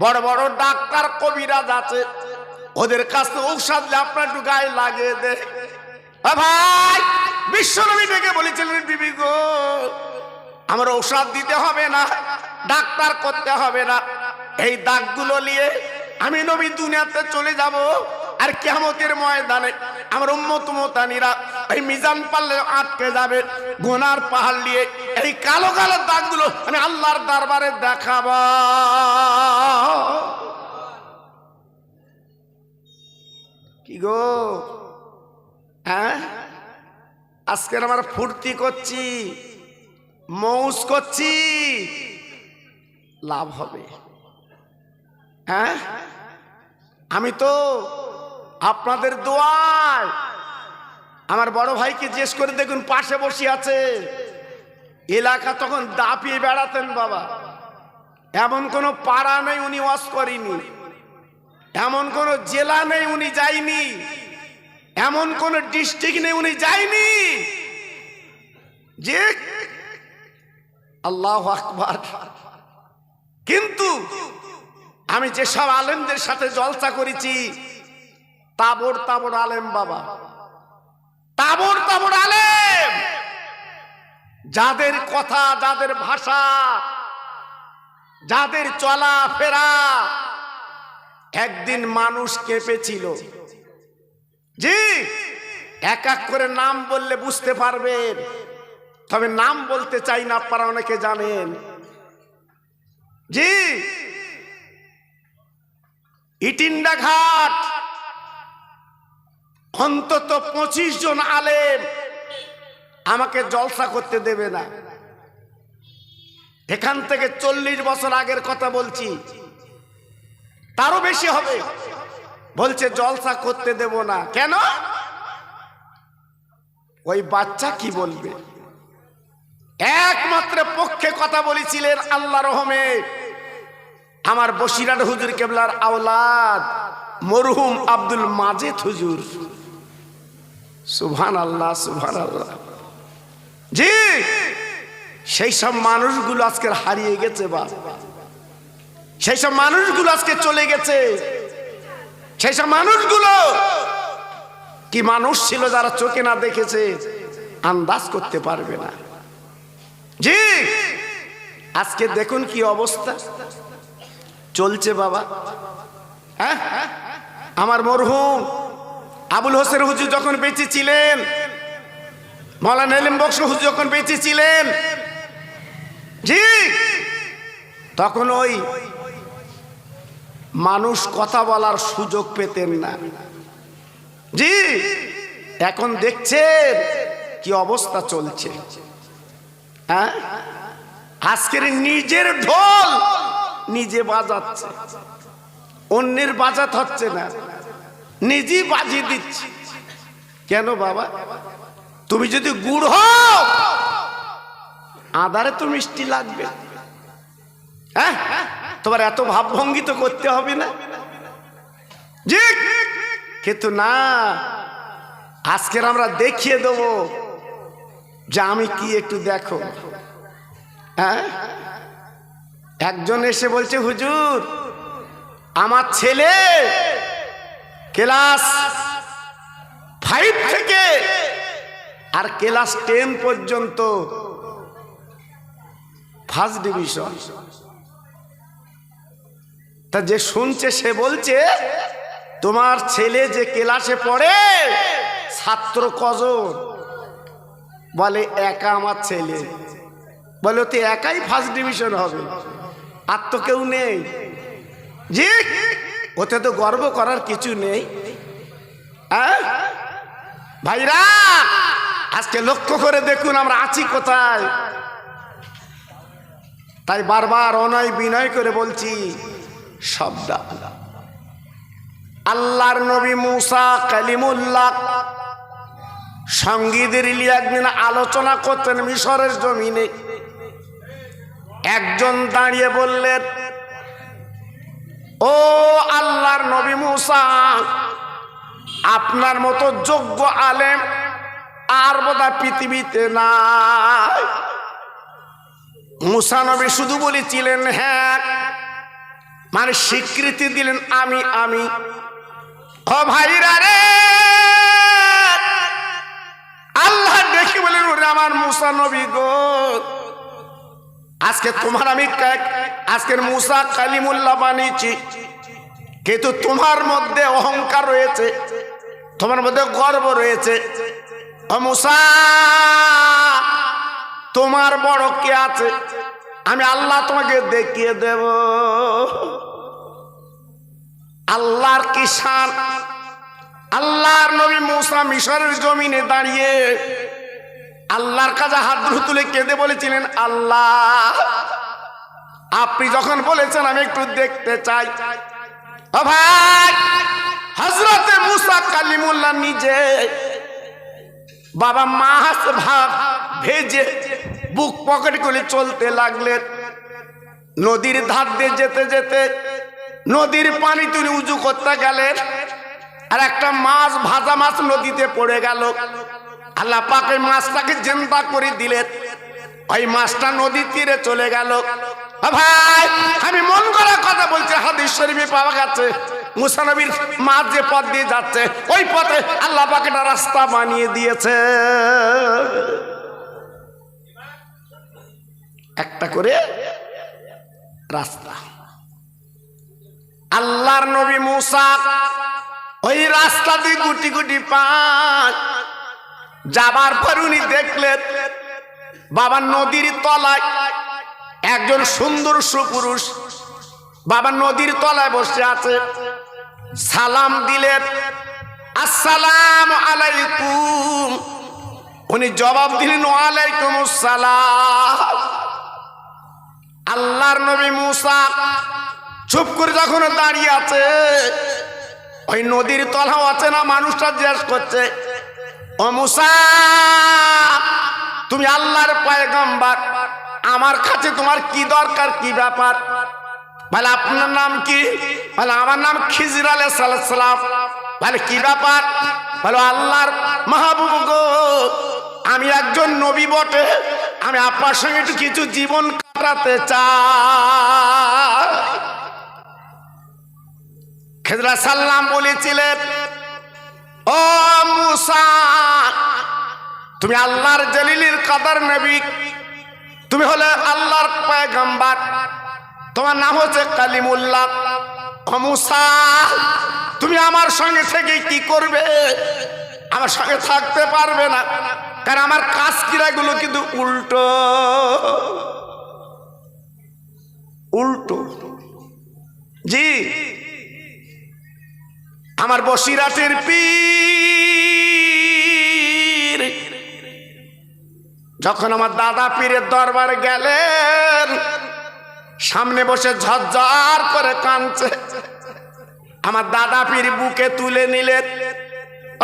বড় বড় ডাক্তার কবিরাজ আছে, ওদের কাছে ঔষধ আপনার একটু গায়ে লাগিয়ে দে। ভাই বিশ্বনবী ডেকে বলেছিলেন, বিবি গো আমার ঔষধ দিতে হবে না, ডাক্তার করতে হবে না, এই দাগগুলো নিয়ে আমি নবী দুনিয়াতে চলে যাব। আর কিয়ামতের ময়দানে আমার উম্মত উম্মতানিরা এই মিজান পাল্লে আটকে যাবে, গুনার পাহাড় নিয়ে এই কালো কালো দাগগুলো আমি আল্লাহর দরবারে দেখাবো। কি গো, হ্যাঁ আজকে আমরা ফুর্তি করছি, মৌজ করছি, লাভ হবে? হ্যাঁ আমি তো আপনাদের দোয়ায় আমার বড় ভাইকে জিজ্ঞেস করে দেখুন, পাশে বসে আছে, এলাকা তখন দাপিয়ে বেড়াতেন বাবা। এমন কোন পাড়া নেই উনি ওয়াজ করেনি, এমন কোন জেলা নেই উনি যায়নি, এমন কোন ডিস্ট্রিক্ট নেই উনি যায়নি। যে আল্লাহু আকবার। কিন্তু আমি যেসব আলেমদের সাথে জলসা করেছি, তাবড় তাবড় আলেম বাবা, তাবড় তাবড় আলেম, যাদের কথা, যাদের ভাষা, যাদের চলা ফেরা একদিন মানুষ কেঁপেছিল। জি এক এক করে নাম বললে বুঝতে পারবেন, তবে নাম বলতে চাই না, আপনারা অনেকে জানেন। জি ইটিন্ডা ঘাট অন্তত 25 জন আলেম আমাকে জলসা করতে দেবে না। এখান থেকে 40 বছর আগের কথা বলছি, তারও বেশি হবে। বলছে জলসা করতে দেব না। কেন? ওই বাচ্চা কি বলবে? একমাত্র পক্ষে কথা বলেছিলেন আল্লাহ রহমে আমার বসিরহাট হুজুর কেবলার আওলাদ মরহুম আব্দুল মাজেদ হুজুর। সুবহানাল্লাহ, সুবহানাল্লাহ। জি সেই সব মানুষগুলো আজকে হারিয়ে গেছে বা সেই সব মানুষগুলো আজকে চলে গেছে। সেই সব মানুষগুলো কি মানুষ ছিল যারা চোখে না দেখেছে, আন্দাজ করতে পারবে না। জি আজকে দেখুন কি অবস্থা চলছে বাবা। হ্যাঁ আমার মরহুম আবুল হোসেন হুজুর যখন বেঁচে ছিলেন, মাওলানা এলেম বক্স হুজুর যখন বেঁচে ছিলেন, জি তখন ওই মানুষ কথা বলার সুযোগ পেতেন না। জি এখন দেখছেন কি অবস্থা চলছে। হ্যাঁ আজকের নিজের ঢোল নিজে বাজাচ্ছে, অন্যের বাজাত হচ্ছে না, নিজেই বাজিয়ে দিচ্ছে। কেন বাবা? তুমি যদি গুড় হও আদারে তো মিষ্টি লাগবে। হ্যাঁ তোমার এত ভাবভঙ্গি তো করতে হবে না। জি কিন্তু না, আজকের আমরা দেখিয়ে দেব যে আমি কি, একটু দেখো। হ্যাঁ একজন এসে বলছে, হুজুর আমার ছেলে ক্লাস 5 থেকে আর ক্লাস 10 পর্যন্ত ফার্স্ট ডিভিশন। তা যে শুনছে সে বলছে, তোমার ছেলে যে ক্লাসে পড়ে ছাত্র কজন? বলে একা আমার ছেলে। বলে তো একাই ফার্স্ট ডিভিশন হবে, আর তো কেউ নেই। জি ওতে তো গর্ব করার কিছু নেই। ভাইরা আজকে লক্ষ্য করে দেখুন আমরা আছি কোথায়। তাই বারবার অনয় বিনয় করে বলছি, সাবধান। আল্লাহর নবী মুসা কালিমুল্লাহ সঙ্গীদের লিয়ে একদিন আলোচনা করতেন মিশরের জমিনে। একজন দাঁড়িয়ে বললেন, ও আল্লাহর নবী মুসা, আপনার মতো যোগ্য আলেম আর বোধহয় পৃথিবীতে নাই। মুসা নবী শুধু বলেছিলেন, হ্যাঁ মানে স্বীকৃতি দিলেন আমি আমি। ও ভাইরা রে, আল্লাহ দেখে বলেন ওরে আমার মুসা নবী গো, আজকে তোমার আমি আজকের মুসা কালিমুল্লাহ বানিয়েছি, কিন্তু তোমার মধ্যে অহংকার রয়েছে, তোমার মধ্যে গর্ব রয়েছে। ও মুসা, তোমার বড় কে আছে? আমি আল্লাহ তোমাকে দেখিয়ে দেব। আল্লাহর কি শান! আল্লাহর নবী মুসা মিশরের জমিনে দাঁড়িয়ে আল্লাহর কাছে হাত তুলে কেঁদে বলেছিলেন, আল্লাহ আপনি যখন বলেছেন আমি একটু দেখতে চাই। ও ভাই, হযরতে মুসা কালিমুল্লাহ নিজে বাবা মাছ ভাত ভেজে বুক পকেট করে চলতে লাগলেন। নদীর ধার দিয়ে যেতে যেতে নদীর পানি তুলে উজু করতে গেলেন, আর একটা মাছ, ভাজা মাছ নদীতে পড়ে গেল। আল্লাহ পাক ওই মাছটাকে জিন্দা করে দিলেন, ওই মাছটা নদীর তীরে চলে গেল। ভাই, আমি মন করা কথা বলছি, হাদিস শরীফে পাওয়া গেছে মুসা নবীর মাছ যে পথ দিয়ে যাচ্ছে ওই পথে আল্লাহ পাক একটা রাস্তা বানিয়ে দিয়েছে, একটা করে রাস্তা। আল্লাহর নবী মুসা ওই রাস্তা দিয়ে গুটি গুটি পান যাবার পর উনি দেখলেন বাবা নদীর তলায় একজন সুন্দর সুপুরুষ বাবা নদীর তলায় বসে আছে। সালাম দিলেন, আসসালামু আলাইকুম। উনি জবাব দিলেন, ওয়ালাইকুম আসসালাম। আল্লাহর নবী মুসা চুপ করে যখন দাঁড়িয়ে আছে, ওই নদীর তলাও আছে না, মানুষটা জিজ্ঞেস করছে, ও মুসা, তুমি আল্লাহর পয়গম্বর, আমার কাছে তোমার কি দরকার, কি ব্যাপার? বলে আপনার নাম কি? বলে আমার নাম খিজির আলাইহিস সালাম। বলে কি ব্যাপার? বলো আল্লাহর মাহবুব গো, আমি একজন নবী বটে, আমি আপনার সঙ্গে একটু কিছু জীবন কাটাতে চাই। খিজির আলাইহিস সালাম বলেছিলেন, ও মুসা, তুমি আল্লাহর জলিলুল কদর নবী, তুমি হলে আল্লাহর পয়গম্বর, তোমার নাম হচ্ছে কালিমুল্লাহ। ও মুসা, তুমি আমার সঙ্গে থেকে কি করবে? আমার সঙ্গে থাকতে পারবে না, কারণ আমার কাজ কিরাগুলো কিন্তু উল্টো উল্টো। জি, আমার বসিরাটের পীর যখন আমার দাদা পীরের দরবারে গেলেন, সামনে বসে ঝরঝর করে কাঁদছে। আমার দাদা পীর বুকে তুলে নিলেন,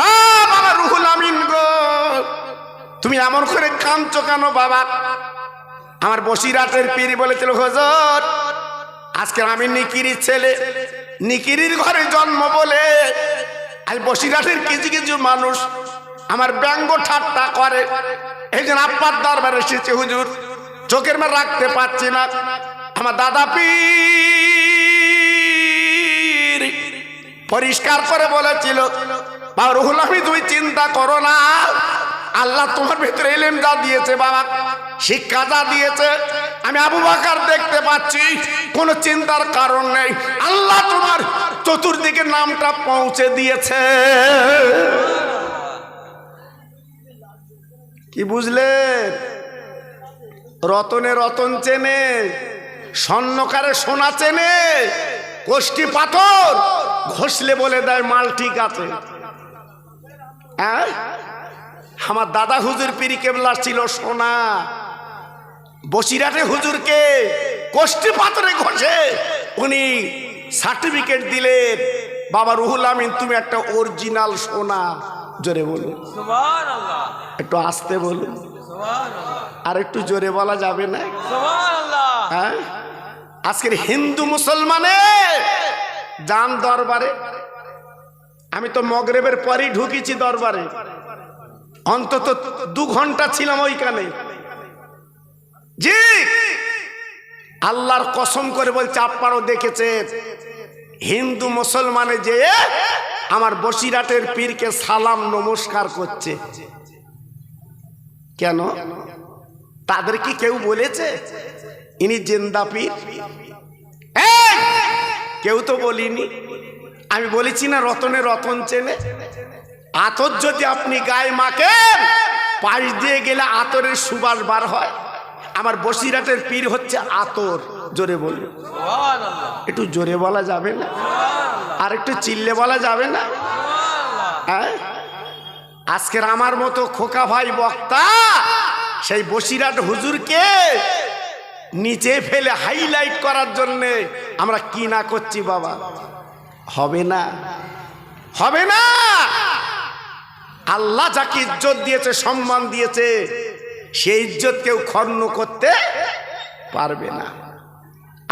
ও বাবা রুহুল আমিন গো, তুমি এমন করে কাঁদছো কেন বাবা? আমার বসিরাটের পীর বলেছিল, হুজুর আজকে আমি নিকিরির ছেলে, নিকিরির ঘরে জন্ম বলে আজ বসিরাটের কিছু কিছু মানুষ আমার ব্যঙ্গ ঠাট্টা করে, এই জন্য আপনার দরবারে এসেছে হুজুর, চোখের মধ্যে রাখতে পারছি না। আমার দাদা পীর পরিষ্কার করে বলেছিল, বাবা রুহুল আমিন তুমি চিন্তা করো না, আল্লাহ তোমার ভিতরে ইলম যা দিয়েছে বাবা, শিক্ষা যা দিয়েছে, আমি আবু বকর দেখতে পাচ্ছি, কোনো চিন্তার কারণ নেই, আল্লাহ তোমার চতুর্দিকে নামটা পৌঁছে দিয়েছে। কি বুঝলেন? রতনে রতন চেনে, স্বর্ণকারে সোনা চেনে, কোষ্টি পাথর ঘষলে বলে দেয় মাল ঠিক আছে। আমার দাদা হুজুর পীর কেবলা ছিল সোনা, বসিরাটে হুজুরকে কোষ্টি পাথরে ঘষে উনি সার্টিফিকেট দিলেন, বাবা রুহুল আমিন তুমি একটা অরিজিনাল সোনা। জোরে বলুন সুবহানাল্লাহ, একটু আস্তে বলুন সুবহানাল্লাহ, আর একটু জোরে বলা যাবে না সুবহানাল্লাহ? হ্যাঁ, আজকের হিন্দু মুসলমানে যান দরবারে, আমি তো মগরিবের পরেই ঢুকেছি দরবারে, অন্তত 2 ঘন্টা ছিলাম ওইখানে। জি, আল্লাহর কসম করে বলছে, আপনারাও দেখেছেন হিন্দু মুসলমানে যে আমার বসিরহাটের পীরকে সালাম নমস্কার করছে। কেন? তাদের কি কেউ বলেছে ইনি জিন্দা পীর? কেউ তো বলিনি। আমি বলেছি না রতনে রতন চেনে। আতর যদি আপনি গায়ে মাখেন, পাশ দিয়ে গেলে আতরের সুবাস বার হয়। আমার বসিরহাটের পীর হচ্ছে আতর। জোরে বলুন, একটু জোরে বলা যাবে না? আর একটু চিল্লে বলা যাবে না? হ্যাঁ, আজকের আমার মতো খোকা ভাই বক্তা সেই বসিরহাট হুজুরকে নিচে ফেলে হাইলাইট করার জন্য আমরা কি না করছি বাবা। হবে না, হবে না। আল্লাহ যাকে ইজ্জত দিয়েছে, সম্মান দিয়েছে, সেই ইজ্জত কেউ খর্ব করতে পারবে না।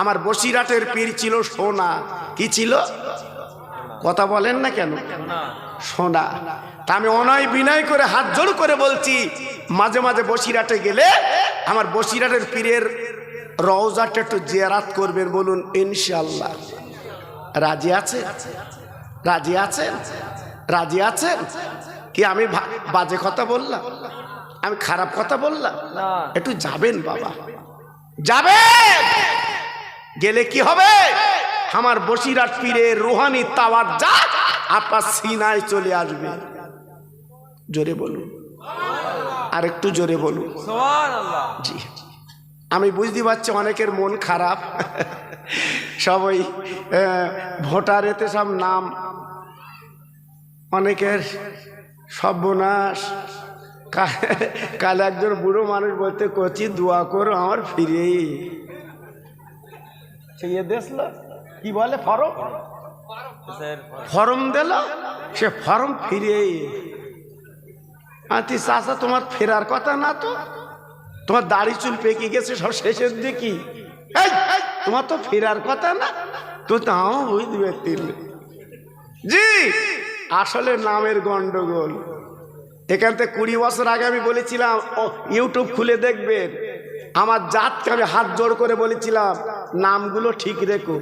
আমার বসিরহাটের পীর ছিল সোনা। কি ছিল? কথা বলেন না কেন? সোনা। তা আমি অনয় বিনয় করে হাত জোড় করে বলছি, মাঝে মাঝে বসিরহাটে গেলে আমার বসিরহাটের পীরের রওজাটা একটু জিয়ারাত করবেন। বলুন ইনশাআল্লাহ। রাজি আছে? রাজি আছেন? রাজি আছেন কি? আমি বাজে কথা বললাম? আমি খারাপ কথা বললাম? একটু যাবেন বাবা, যাবেন। গেলে কি হবে? আমার বসিরহাট পীরের রুহানি তাওয়াজ্জুহ আপনার সিনায় চলে আসবে। জোরে বলুন, আর একটু জোরে বলুন সুবহানাল্লাহ। জি, আমি বুঝতে পারছি অনেকের মন খারাপ। সবাই ভোটারেতে সব নাম, অনেকের সর্বনাশ। কাল একজন বুড়ো মানুষ বলতে করছি, দোয়া করো আমার ফিরে। সেই দেখল কি বলে, ফরম ফরম দিল, সে ফরম ফিরে। আতি চাচা তোমার ফেরার কথা না তো? তোমার দাড়ি চুল পেকে গেছে সব শেষের দিকে, তোমার তো ফেরার কথা না তো? তাও বুঝতে জি, আসলে নামের গন্ডগোল। এখান থেকে 20 বছর আগে আমি বলেছিলাম, ইউটিউব খুলে দেখবেন, আমার জাতকে আমি হাত জোড় করে বলেছিলাম নামগুলো ঠিক রেখো।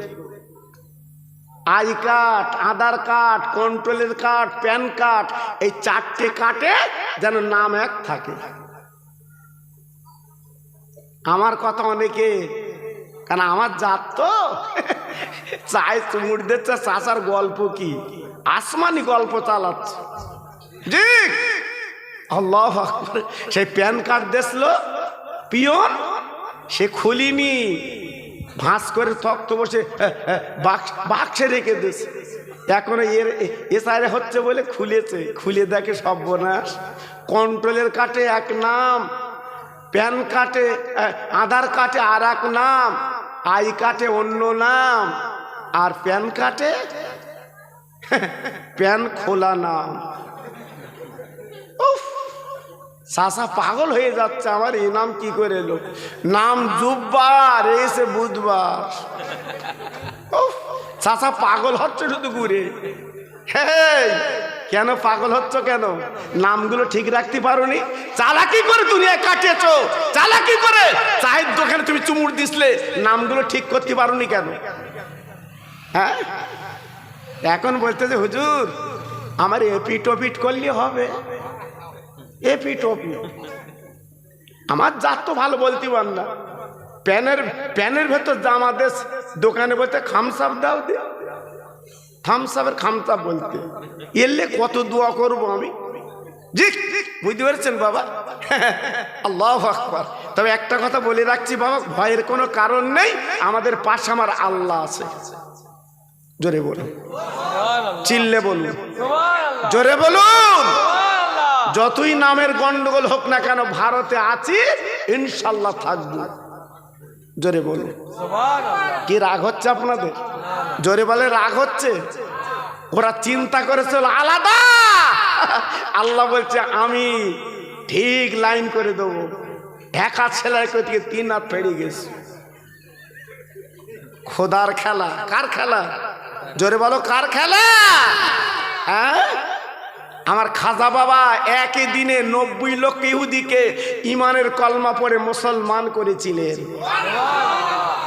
আই কার্ড, আধার কার্ড, কন্ট্রোলের কার্ড, প্যান কার্ড, এই 4টে কার্ডে যেন নাম এক থাকে। আমার কথা অনেকে, কারণ আমার জাত তো চাই চুমুর দিচ্ছে, চাচার গল্প কি আসমানি গল্প চালাচ্ছে। জি, আল্লাহু আকবার। সেই প্যান কার্ড দেখল পিয়ন, সে খুলিনি, ভাঁজ করে থক্ত বসে বাক্সে রেখে দিয়েছে। এখন এসআইরে হচ্ছে বলে খুলেছে, খুলে দেখে সর্বনাশ। কন্ট্রোলের কার্ডে এক নাম, প্যান কার্ডে, আধার কার্ডে আর এক নাম, আই কার্ডে অন্য নাম, আর প্যান কার্ডে প্যান খোলা নাম। চাচা পাগল হয়ে যাচ্ছে, আমার এই নাম কি করে এলো? নাম জুব্বার, এসে বুধবার। চাচা পাগল হচ্ছে শুধু ঘুরে। কেন পাগল হচ্ছ কেন? নামগুলো ঠিক রাখতে পারোনি? চালাকি করে দুনিয়া কাটিয়েছো, চালাকি করে। চায়ের দোকানে তুমি চুমুর দিসলে, নামগুলো ঠিক করতে পারোনি কেন? হ্যাঁ, এখন বলতে যে হুজুর আমার এপিট ওপিট করলে হবে। এপিট ওপিট আমার জাত তো ভালো বলতে পার না। প্যানের ভেতর জামা দেশ, দোকানে বলতে খামসাপ দাও, দে থামসাপের খামসাপ বলতে, এলে কত দোয়া করবো আমি। জি, বুঝতে পেরেছেন বাবা? আল্লাহু আকবার। তবে একটা কথা বলে রাখছি বাবা, ভয়ের কোনো কারণ নেই। আমাদের পাশে আমার আল্লাহ আছে। জোরে বলুন, চিল্লে বলুন, জোরে বলুন। যতই নামের গন্ডগোল হোক না কেন, ভারতে আছি, ইনশাল্লাহ থাকবো। জোরে বলুন। কি রাগ হচ্ছে আপনাদের? জোরে বলে রাগ হচ্ছে? ওরা চিন্তা করেছিল আলাদা, আল্লাহ বলছে আমি ঠিক লাইন করে দেবো। ঢাকা সেলাই করতে 3 হাত পেরিয়ে গেছে। খোদার খেলা। কার খেলা? জোরে বলো, কার খেলা? হ্যাঁ, আমার খাজা বাবা একই দিনে 90 লক্ষ ইহুদিকে ইমানের কলমা পড়ে মুসলমান করেছিলেন।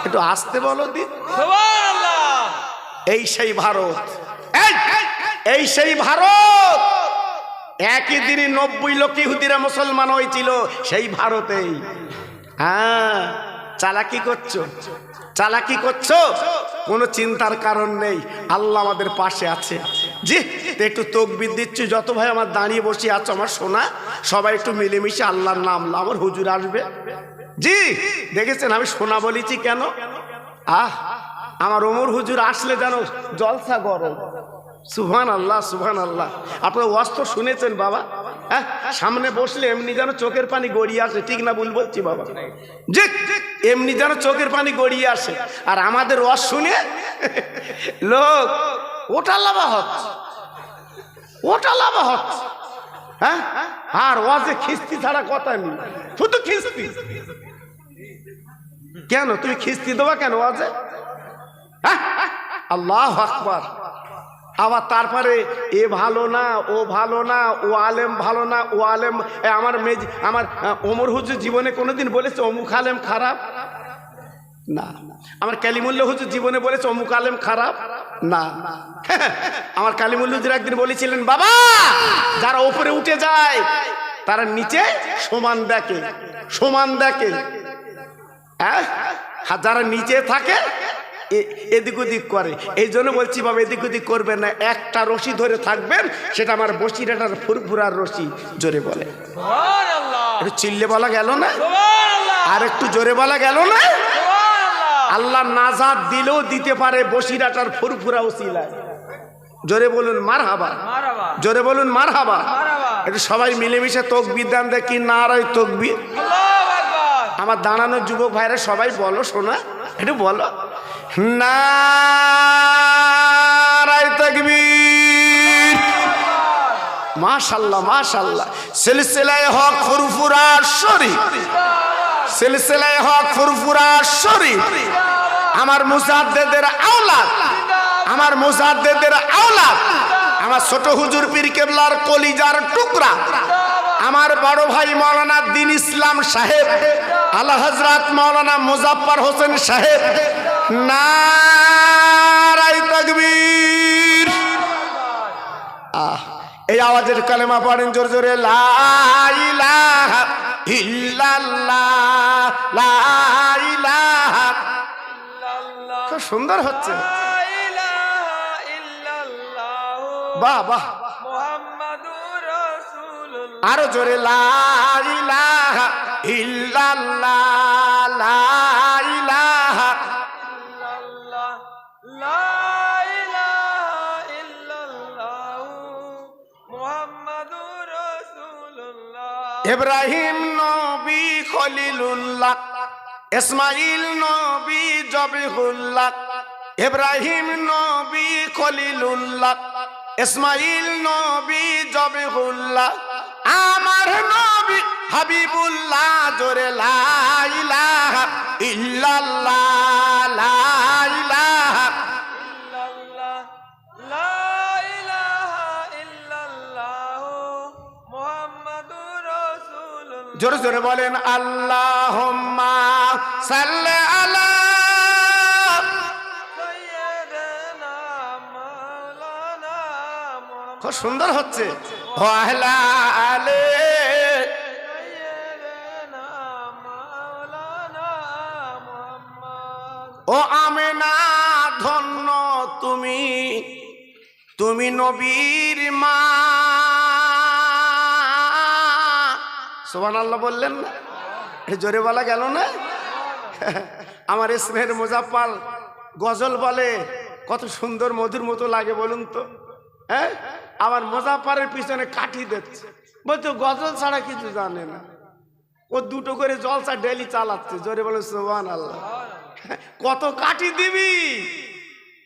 একটু আসতে বলো দি। সুবহানাল্লাহ। এই সেই ভারত, এই সেই ভারত। একই দিনে 90 লক্ষ ইহুদিরা মুসলমান হয়েছিল সেই ভারতেই। হ্যাঁ, চালাকি করছো, চালাকি করছো, কোনো চিন্তার কারণ নেই, আল্লাহ আমাদের পাশে আছে। জি, একটু তকবীর দিচ্ছি, যত ভাই আমার দাঁড়িয়ে বসে আছো আমার সোনা, সবাই একটু মিলেমিশে আল্লাহর নাম, আমার হুজুর আসবে। জি, দেখেছেন আমি সোনা বলেছি কেন? আমার ওমর হুজুর আসলে যেন জলসা গরম। সুবহানাল্লাহ, সুবহানাল্লাহ। আপনারা ওয়াজ তো শুনেছেন বাবা, হ্যাঁ, সামনে বসলে এমনি যেন চোখের পানি গড়িয়ে আসে, ঠিক না ভুল বলছি বাবা? জি, এমনি যেন চোখের পানি গড়িয়ে আসে। আর আমাদের ওয়াজ শুনে লোক ওটা লাভা হচ্ছে, ওটা লাভা হচ্ছে। হ্যাঁ, আর ওয়াজে খিস্তি ছাড়া কথা নেই, শুধু খিস্তি। কেন তুমি খিস্তি দেবা কেন ওয়াজে? আল্লাহু আকবার। আবার তারপরে এ ভালো না, ও ভালো না, ও আলেম ভালো না, ও আলেম। আমার ওমর হুজুর জীবনে কোনোদিন বলেছে অমুক আলেম খারাপ? না। আমার কালিমুল্লাহ হুজুর জীবনে বলেছে অমুক আলেম খারাপ? না। আমার কালিমুল্লাহ হুজুর একদিন বলেছিলেন, বাবা যারা উপরে উঠে যায় তারা নিচে সমান দেখে, সমান দেখে। হ্যাঁ, যারা নিচে থাকে এদিক ওদিক করে। এই জন্য বলছি বাবা, এদিক ওদিক করবেন না, একটা রশি ধরে থাকবেন, সেটা আমার বসিরাটার ফুরফুরার রশি। জোরে বলে একটু চিল্লে বলা গেল না? আর একটু জোরে বলা গেল না? আল্লাহ নাজাত দিলেও দিতে পারে বসিরাটার ফুরফুরা ওসিলায়। জোরে বলুন মারহাবা, জোরে বলুন মারহাবা। একটু সবাই মিলেমিশে তাকবীর দেন, দেখি নারায়ে তাকবীর। আমার দাঁড়ানোর যুবক ভাইরা সবাই বলো শোনা, একটু বলো নারায়ে তাকবীর। মাশাআল্লাহ, মাশাআল্লাহ। সিলসিলায়ে হক ফুরফুরা শরীফ, সিলসিলায়ে হক ফুরফুরা শরীফ। আমার মুজাদ্দিদের আওলাদ, আমার মুজাদ্দিদের আওলাদ, আমার ছোট হুজুর পীর কেবলার কলিজার টুকরা, আমার বড় ভাই মাওলানা দ্বীন ইসলাম সাহেব, আলা হযরত মাওলানা মুজাফফর হোসেন সাহেব। নারায়ে তাকবীর। এই আওয়াজের কালেমা পড়েন জোরে জোরে, লা ইলাহা ইল্লাল্লাহ, লা ইলাহা ইল্লাল্লাহ। খুব সুন্দর হচ্ছে, বাহ বাহ। আরো জোরে, লা ইলাহা ইল্লাল্লাহ, লা ইলাহা ইল্লাল্লাহ, লা ইলাহা ইল্লাল্লাহ, মুহাম্মাদুর রাসূলুল্লাহ। ইব্রাহিম নবী খলিলুল্লাহ, ইসমাঈল নবী জবিহুল্লাহ। ইব্রাহিম নবী খলিলুল্লাহ, ইসমাঈল নবী জবিহুল্লাহ। আমার নবী হাবিবুল্লাহ। জোরে লা ইলাহা ইল্লাল্লাহ, লা ইলাহা ইল্লাল্লাহ, লা ইলাহা ইল্লাল্লাহ, মুহাম্মাদুর রাসূলুল্লাহ। জোরে জোরে বলেন আল্লাহুম্মা সাল্লি আলা সাইয়্যিদিনা মাওলানা মুহাম্মদ। খুব সুন্দর হচ্ছে। ওয়াহলা আলে সাইয়্যিদিনা মাওলানা মুহাম্মদ। ও আমেনা ধন্য তুমি, তুমি নবীর মা। সুবহানাল্লাহ বললেন না? জোরে বলা গেল না? আমার ইসমের মুজাফফর গজল বলে, কত সুন্দর মধুর মতো লাগে বলুন তো। হ্যাঁ, আমার মুজাফফরের পিছনে কাঠি দিচ্ছে, বলতো গজল ছাড়া কিছু জানে না। ও দুটো করে জলসা ডেলি চালাচ্ছে। জোরে বলে সুবহানাল্লাহ। কত কাঠি দিবি,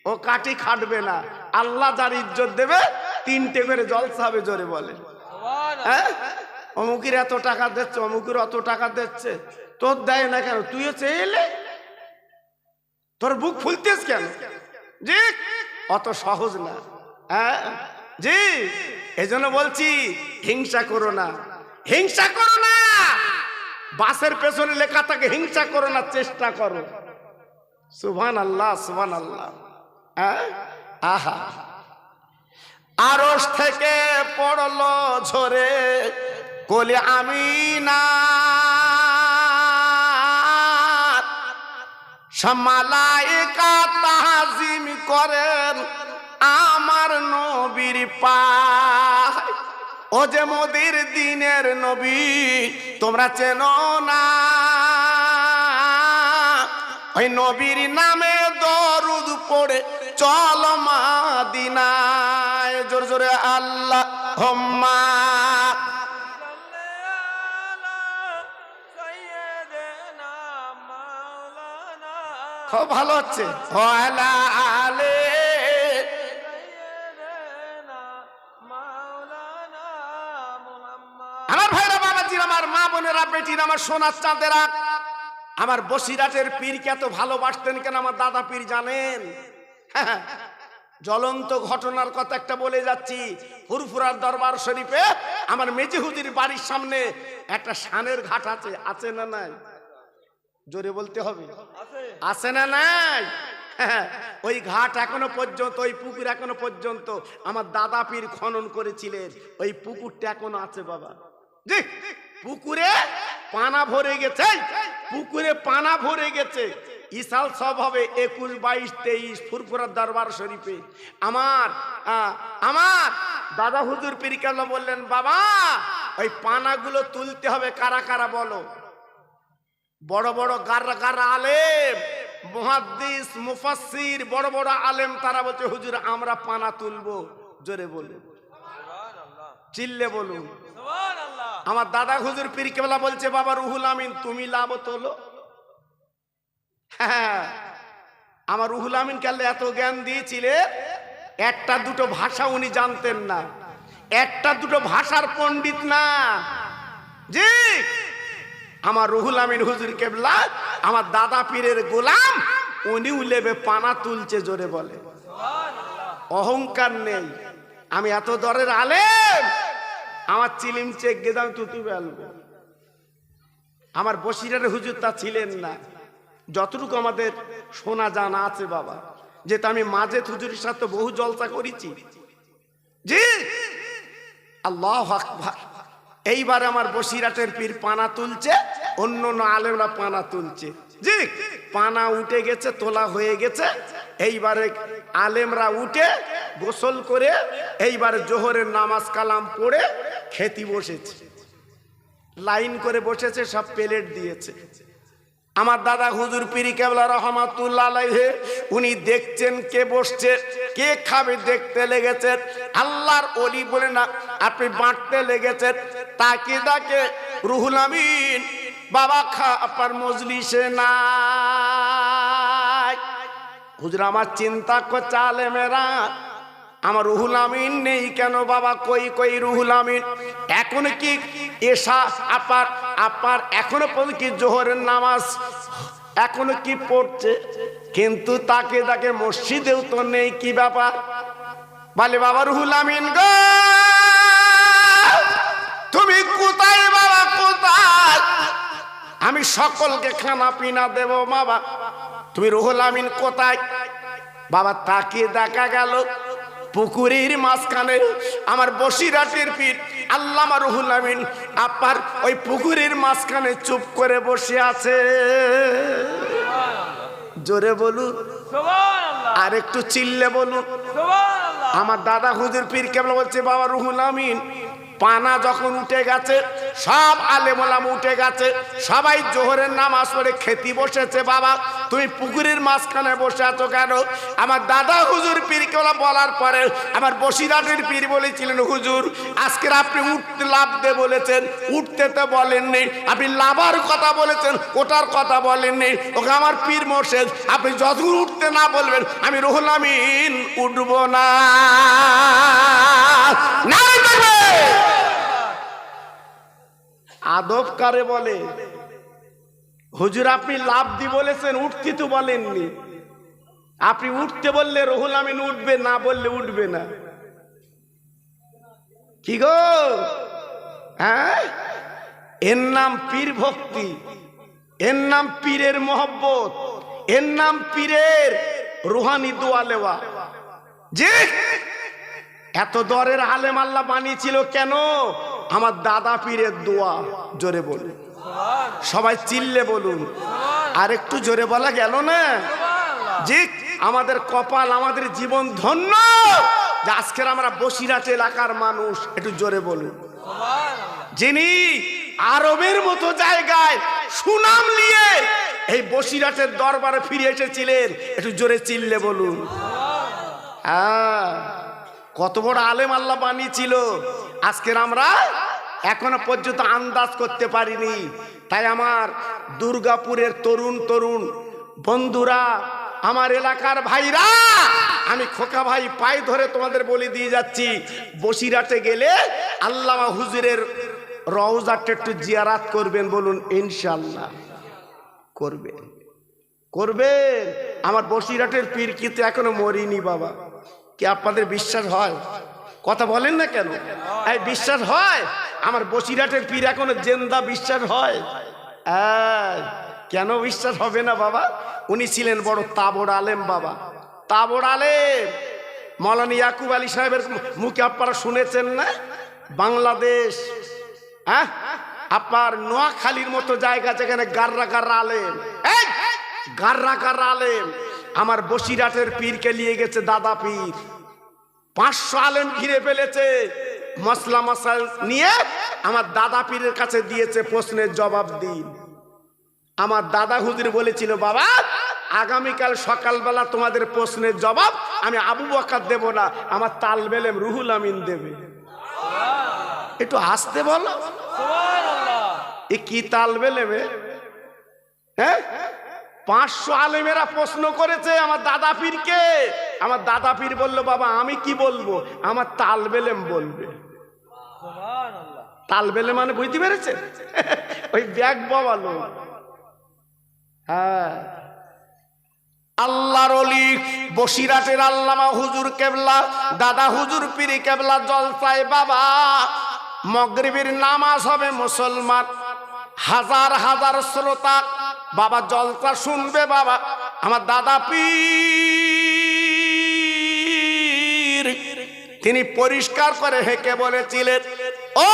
ও কাঠি খাটবে না। আল্লাহ যার ইজ্জত দেবে, 3টে করে জলসা হবে। জোরে বলে হ্যাঁ, অমুকের এত টাকা দিচ্ছে, অমুকের অত টাকা দিচ্ছে, তোর দেয় না কেন? তুইও চেয়েলে, তোর বুক ফুলতেস কেন? জি, অত সহজ না। হ্যাঁ জি, এজন্য বলছি হিংসা করো না, হিংসা করো না। বাসের পেছনে লেখা থাকে হিংসা করো না, চেষ্টা করো। সুবহানাল্লাহ, সুবহানাল্লাহ। আহা, আরশ থেকে পড়লো ঝরে কোলে আমিনা, সব মালায়েকা তাজিম করেন আমার নবীর পায়। ও যে মোদের দিনের নবী তোমরা চেনো না, ওই নবীর নামে দরুদ পড়ে চল মাদিনায়। জোরে জোরে আল্লাহুম্মা। খুব ভালো হচ্ছে। আমার ভাইরা, বাবাজির, আমার মা বোনেরা, বেটির, আমার সোনার চাঁদেরা, আমার বসিরাটের পীরকে এত ভালোবাসতেন কেন আমার দাদা পীর জানেন? জ্বলন্ত ঘটনার কথা একটা বলে যাচ্ছি। ফুরফুরার দরবার শরীফে আমার মেজি হুজুর বাড়ির সামনে একটা শানের ঘাট আছে, আছে না নাই? জোরে বলতে হবে, আছে না নাই? ওই ঘাট এখনো পর্যন্ত, ওই পুকুর এখনো পর্যন্ত আমার দাদা পীর খনন করেছিলেন। ওই পুকুরটা এখনো আছে বাবা। জি, পুকুরে পানা ভরে গেছে, পুকুরে পানা ভরে গেছে। ইসাল সব হবে 21, 22, 23 ফুরফুরার দরবার শরীফে। আমার দাদা হুজুর পীর কেবলা বললেন, বাবা ওই পানাগুলো তুলতে হবে। কারা কারা বলো? বড় বড় গাররা গাররা আলেম, মুহাদ্দিস, মুফাসসির, বড় বড় আলেম, তারা বলছে হুজুর আমরা পানা তুলবো। জোরে বলুন, চিল্লে বলুন সুবহানাল্লাহ। আমার দাদা হুজুর পীর কেবলা বলছে, বাবা রুহুল আমিন তুমি লাভ তোলো। হ্যাঁ, আমার রুহুল আমিন কালে এত জ্ঞান দিয়েছিলেন, একটা দুটো ভাষা উনি জানতেন না, একটা দুটো ভাষার পণ্ডিত না। জি, আমার রুহুল আমিন হুজুর কেবলা আমার দাদা পীরের গোলাম, উনিও লেবে পানা তুলছে। জোরে বলে অহংকার নেই। আমি এত দরের আলেম, আমার চিলিম চেক গেদাম তুতু বেলবো। আমার বসিরের হুজুর তা ছিলেন না। যতটুকু আমাদের শোনা জানা আছে বাবা, যেটা আমি মাঝে হুজুরের সাথে বহু জলসা করেছি। জি, আল্লাহু আকবার। এইবার আমার বসিরাটের পীর পানা তুলছে, অন্য অন্য আলেমরা পানা তুলছে। জি, পানা উঠে গেছে, তোলা হয়ে গেছে। এইবারে আলেমরা উঠে গোসল করে এইবারে জোহরের নামাজ কালাম পড়ে খেতে বসেছে, লাইন করে বসেছে, সব প্লেট দিয়েছে। আমার দাদা হুজুর পীর কেবলা রহমাতুল্লাহ আলাইহি উনি দেখছেন কে বসছে, কে খাবে দেখতে লেগেছেন। আল্লাহর ওলি বলে না, আপনি বাঁটতে লেগেছেন। তাকে ডাকে রুহুল আমিন বাবা আপনার মজলিসে নাই। হুজুর আমার চিন্তা করছে আলেমেরা, আমার রুহুল আমিন নেই কেন বাবা? কই কই রুহুল আমিন? এখন কি এশা আপার এখনো পর্যন্ত কি জোহরের নামাজ এখনো কি পড়ছে? কিন্তু তাকে মসজিদেও তো নেই, কি ব্যাপার? বলে বাবা রুহুল আমিন গো, তুমি কোথায় বাবা, কোথায়? আমি সকলকে খানা পিনা দেব বাবা, তুমি রুহুল আমিন কোথায়? বাবা তাকে দেখা গেল পুকুরের মাঝখানে আমার বসিরাটের পীর আল্লামা রুহুল আমিন আপার ওই পুকুরের মাঝখানে চুপ করে বসে আছে। জোরে বলুন সুবহানাল্লাহ, আর একটু চিল্লে বলুন সুবহানাল্লাহ। আমার দাদা হুজুর পীর কেবলা বলছে, বাবা রুহুল আমিন পানা যখন উঠে গেছে, সব আলেম ওলামা উঠে গেছে, সবাই জোহরের নামাজ পড়ে খেতে বসেছে। বাবা তুমি পুকুরের মাঝখানে বসে আছো কেন? আমার দাদা হুজুর পীর কেবলা বলার পরে আমার বসিরাটের পীর বলেছিলেন, হুজুর আজকের আপনি উঠতে লাভ দে বলেছেন, উঠতে তো বলেননি, আপনি লাভার কথা বলেছেন, ওটার কথা বলেননি। ওকে আমার পীর মোর্শেদ, আপনি যতদূর উঠতে না বলবেন আমি রুহুল আমিন উঠব না। আদব কারে বলে? হুজুর আপনি লাভ দি বলেছেন, উঠতে তো বলেননি। আপনি উঠতে বললে রুহুল আমিন উঠবে, না বললে উঠবে না। কি গো, হ্যাঁ? এর নাম পীর ভক্তি, এর নাম পীরের মহব্বত, এর নাম পীরের রুহানি দোয়া লেওয়া। জি, এত দরের আলেম আল্লাহ বানিয়েছিল কেন? আমার দাদা পীরের দোয়া। জোরে বলুন, সবাই চিল্লে বলুন, আর একটু জোরে বলা গেল না? জি, আমাদের কপাল, আমাদের জীবন ধন্য যে আজকের আমরা বসিরহাট এলাকার মানুষ। একটু জোরে বলুন, যিনি আরবের মতো জায়গায় সুনাম নিয়ে এই বসিরহাটের দরবারে ফিরে এসেছিলেন। একটু জোরে চিল্লে বলুন। হ্যাঁ, কত বড় আলেম আল্লাহ বানিয়েছিল, আজকের আমরা এখনো পর্যন্ত আন্দাজ করতে পারিনি। তাই আমার দুর্গাপুরের তরুণ তরুণ বন্ধুরা, আমার এলাকার ভাইরা, আমি খোকা ভাই পায়ে ধরে তোমাদের বলে দিয়ে যাচ্ছি, বসিরহাটে গেলে আল্লামা হুজুরের রওজাটা একটু জিয়ারাত করবেন। বলুন ইনশাআল্লাহ করবেন, করবেন। আমার বসিরহাটের পীর কিন্তু এখনো মরিনি বাবা। কি আপনাদের বিশ্বাস হয়? কথা বলেন না কেন? এই বিশ্বাস হয় আমার বসিরহাটের পীর এখনো জিন্দা? বিশ্বাস হয়? কেন বিশ্বাস হবে না বাবা? উনি ছিলেন বড় তাবড় আলেম বাবা, তাবড় আলেম। মৌলানা ইয়াকুব আলী সাহেবের মুখে আপনারা শুনেছেন না? বাংলাদেশ, হ্যাঁ, আপনার নোয়াখালীর মতো জায়গা যেখানে গাররা গাররা আলেম, এই গাররা গাররা আলেম আমার বসিরহাটের পীরকে নিয়ে গেছে দাদা পীর। 500 আলেম ঘিরে ফেলেছে, মশলা মশাল নিয়ে আমার দাদা পীরের কাছে দিয়েছে, প্রশ্নের জবাব দিন। আমার দাদা হুজুর বলেছিল, বাবা আগামীকাল সকালবেলা তোমাদের প্রশ্নের জবাব আমি আবু বকর দেব না, আমার তালবে ইলম রুহুল আমিন দেবে। একটু আসতে বলো, এ কি তালবে ইলমে? হ্যাঁ, 500 আলেমেরা প্রশ্ন করেছে আমার দাদা পীরকে। আমার দাদা পীর বলল, বাবা আমি কি বলবো? আমার তালবে ইলম বলবে। তালবে ইলম মানে বুঝতে পেরেছে? ওই ব্যাগ বাবা লোক। হ্যাঁ, আল্লাহর ওলি বসিরহাটের আল্লামা হুজুর কেবলা, দাদা হুজুর পীর কেবলা জলসায় বাবা। মাগরিবের নামাজ হবে, মুসলমান হাজার হাজার শ্রোতা বাবা জলসা শুনবে বাবা। আমার দাদা পীর তিনি পরিষ্কার করে হেঁকে বলেছিলেন, ও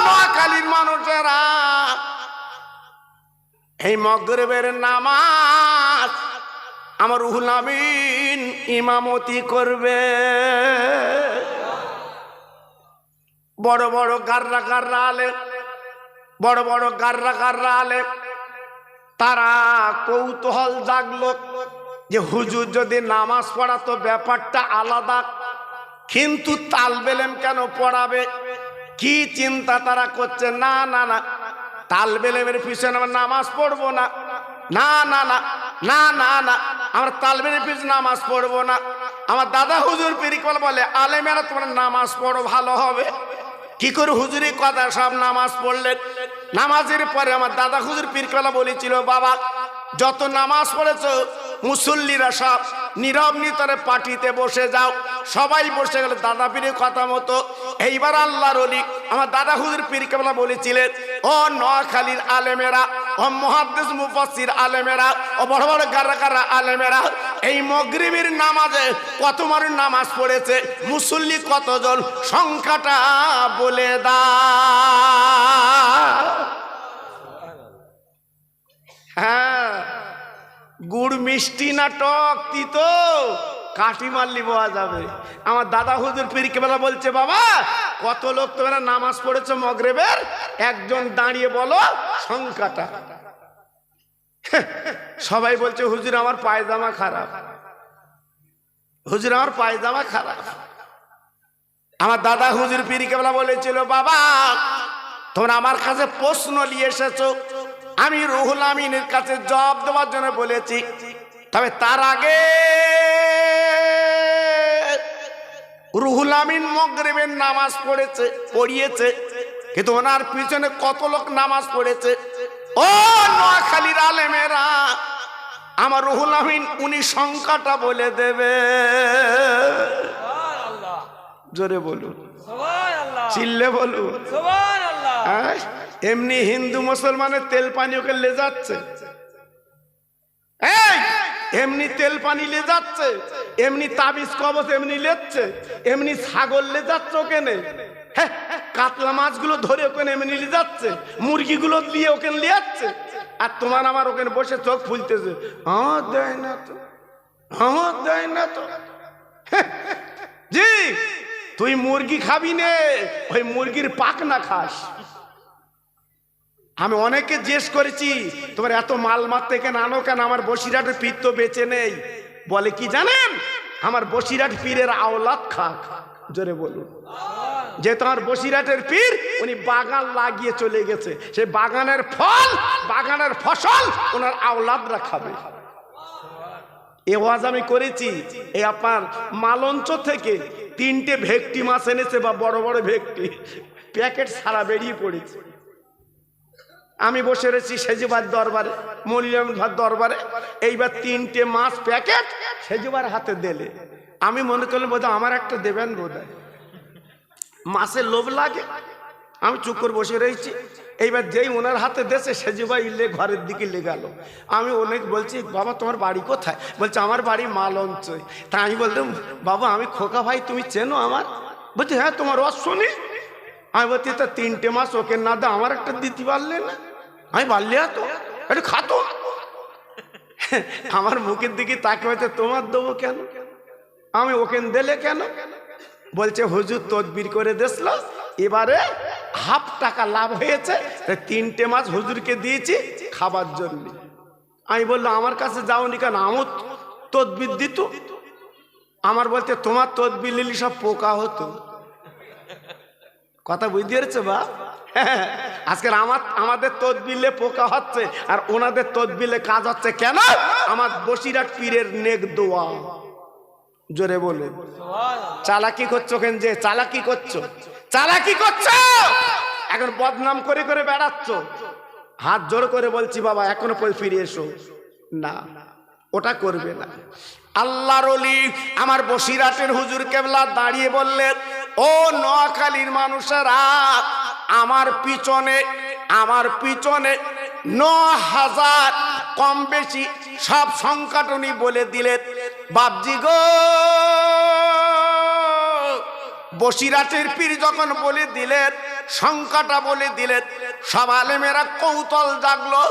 নোয়াখালীর মানুষেরা, এই মাগরিবের নামাজ আমার রুহুল আমিন ইমামতি করবে। বড় বড় গাররা গাররা আলেম, বড় বড় গাররা গাররা আলেম, তারা কৌতূহল জাগলো যে হুজুর যদি নামাজ পড়াতো ব্যাপারটা আলাদা, কিন্তু তালবে ইলম কেন পড়াবে? কি চিন্তা তারা করছে, না না না, তালবে ইলমের পিছনে আমরা নামাজ পড়বো না, না না না না না না, আমরা তালবে ইলমের পিছনে নামাজ পড়বো না। আমার দাদা হুজুর পীর বলে, আলেমেরা তোমরা নামাজ পড়ো ভালো হবে। কি করে হুজুরি কথা, সব নামাজ পড়লেন। নামাজের পরে আমার দাদা হুজুর পীর বলেছিল, বাবা যত নামাজ পড়েছো মুসল্লিরা সব নীরব নিতরে পার্টিতে বসে যাও। সবাই বসে গেল দাদা পীরের কথা মতো। এইবার আল্লাহর ওলি আমার দাদা হুজুর পীর কেবলা বলেছিলেন, ও নোয়াখালীর আলেমেরা, ও মুহাদ্দিস মুফাসসির আলেমেরা, ও বড় বড় গাররা গাররা আলেমেরা, এই মাগরিবের নামাজে কত মানুষ নামাজ পড়েছে, মুসল্লি কতজন, সংখ্যাটা বলে দাও। হ্যাঁ, গুড় মিষ্টি না টক তিতো কাঠি মারলি বোয়া যাবে। আমার দাদা হুজুর পীর কেবলা বলছে, বাবা কত লোক তোমরা নামাজ পড়েছো মাগরিবের, একজন দাঁড়িয়ে বলো সংখ্যাটা। সবাই বলছে, হুজুর আমার পায়জামা খারাপ, হুজুর আমার পায়জামা খারাপ। আমার দাদা হুজুর পীর কেবলা বলেছিল, বাবা তোমরা আমার কাছে প্রশ্ন নিয়ে এসেছো, আমি রুহুল আমিনের কাছে জবাব দেওয়ার জন্য বলেছি। তবে তার আগে রুহুল আমিন মাগরিবের নামাজ পড়িয়েছে, কিন্তু ওনার পিছনে কত লোক নামাজ পড়েছে। ও নোয়াখালীর আলেমেরা, আমার রুহুল আমিন উনি সংখ্যাটা বলে দেবে। জোরে বলুন, চিল্লে বলুন। এমনি হিন্দু মুসলমানের তেল পানীয় লে যাচ্ছে। এমনি তেল পানি লে যাচ্ছে, এমনি তাবিজ কবচ এমনি লেচ্ছে, এমনি ছাগল লে যাচ্ছে ওখানে, হ্যাঁ কাতলা মাছগুলো ধরে ওখানে এমনি লে যাচ্ছে, মুরগিগুলো দিয়ে ওখানে লিয়ে যাচ্ছে, আর তোমার আমার ওখানে বসে চোখ ফুলতেছে, আমার দেয় না তো, আমার দেয় না তো। জি তুই মুরগি খাবি নে, ওই মুরগির পাখনা খাস। আমি অনেকে জিজ্ঞেস করেছি তোমার এত মাল মারতে কেন আনো কেন, আমার বসিরহাটের পীর তো বেঁচে নেই। বলে কি জানেন, আমার বসিরহাট পীরের আওলাদ খাক। জোরে বলুন। যে তোমার বসিরহাটের পীর উনি বাগান লাগিয়ে চলে গেছে, সেই বাগানের ফল বাগানের ফসল ওনার আওলাদরা খাবে। এ ওয়াজ আমি করেছি। এই আপনার মালঞ্চ থেকে 3টে ভেটকি মাছ এনেছে, বা বড় বড় ভেটকি, প্যাকেট সারা বেরিয়ে পড়েছে। আমি বসে রয়েছি সেজুবার দরবারে, মনিরাম ভার দরবারে, এইবার 3টে মাছ প্যাকেট সেজুবার হাতে দিলে আমি মনে করলাম বোধহয় আমার একটা দেবেন, বোধহয় মাছের লোভ লাগে। আমি চুপ করে বসে রয়েছি। এইবার যেই ওনার হাতে দেশে সেজুবা ইলে ঘরের দিকে লেগাল। আমি অনেক বলছি বাবা তোমার বাড়ি কোথায়? বলছে আমার বাড়ি মালঞ্চই। তা আমি বললাম বাবা আমি খোকা ভাই, তুমি চেনো আমার? বলছি হ্যাঁ তোমার রস শুনি। আমি বলছি তা 3টে মাছ ওকে না দা আমার একটা দিতে পারলে না? আমি পারলে তো একটু খাতো। আমার মুখের দিকে তাকে বলছে তোমার দেবো কেন, আমি ওকে দিলে কেন? বলছে হুজুর তদবির করে দিয়েছিল, এবারে হাফ টাকা লাভ হয়েছে, 3টে মাছ হুজুরকে দিয়েছি খাবার জন্য। আমি বললাম আমার কাছে যাওনি কেন, আমার তদবির দিত। আমার বলতে তোমার তদবির নিলি সব পোকা হতো। কথা বুঝতে পেরেছে বা? আজকের আমাদের তদবিলে পোকা হচ্ছে, আর ওনাদের তদবিলে কাজ হচ্ছে। কেন? আমার বসিরহাট পীরের নেক দোয়া। জোরে বলুন। চালাকি করছো কেন? যে চালাকি করছো, চালাকি করছো, এখন বদনাম করে করে বেড়াচ্ছ। হাত জোর করে বলছি বাবা এখনো ফিরে এসো না, ওটা করবে না। আল্লাহর ওলি আমার বসিরহাটের হুজুর কেবলা দাঁড়িয়ে বললেন, ও নোয়াখালীর মানুষেরা, আমার পিছনে 9,000 কম বেশি সব সংখ্যাটনি বলে দিলেন। বাপজি গো, বসিরহাটের পীর যখন বলে দিলেন, সংখ্যাটা বলে দিলেন, সব আলেমেরা কৌতূহল জাগলো,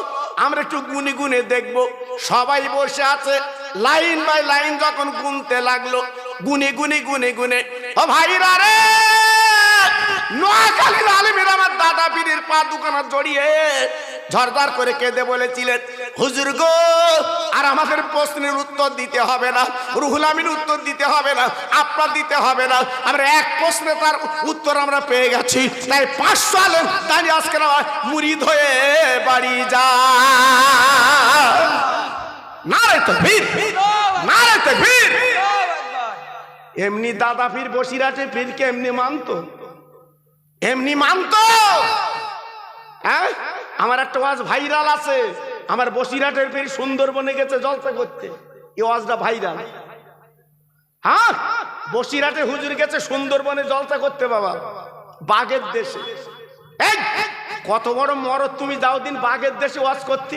আমরা একটু গুনে গুনে দেখবো। সবাই বসে আছে, লাইন বাই লাইন যখন গুনতে লাগলো, গুনে গুনে গুনে গুনে, ও ভাইরা রে, নোয়াখালীর আলেমেরা আমার দাদা পীরের পা দুখানা জড়িয়ে ঝরঝর করে কেঁদে বলেছিলেন, হুজুর গো আর আমাদের প্রশ্নের উত্তর দিতে হবে না, রুহুল আমিন উত্তর দিতে হবে না, আপনার দিতে হবে না, আমরা এক প্রশ্নে তার উত্তর আমরা পেয়ে গেছি। তাই 500 আলেম দাঁড়িয়ে আজকে মুরিদ হয়ে বাড়ি যা। নারে তাকবীর, নারে তাকবীর। এমনি দাদা পীর বসিরহাটে পীরকে এমনি মানতো, এমনি মানতো। হ্যাঁ আমার একটা ওয়াজ ভাইরাল আছে, আমার বসিরহাটের পীর সুন্দরবনে গেছে জলসা করতে, এই ওয়াজটা ভাইরাল। হ্যাঁ বসিরহাটে হুজুর গেছে সুন্দরবনে জলসা করতে, বাবা বাঘের দেশে। এই কত বড় মরদ তুমি, যাও দিন বাঘের দেশে ওয়াজ করতে।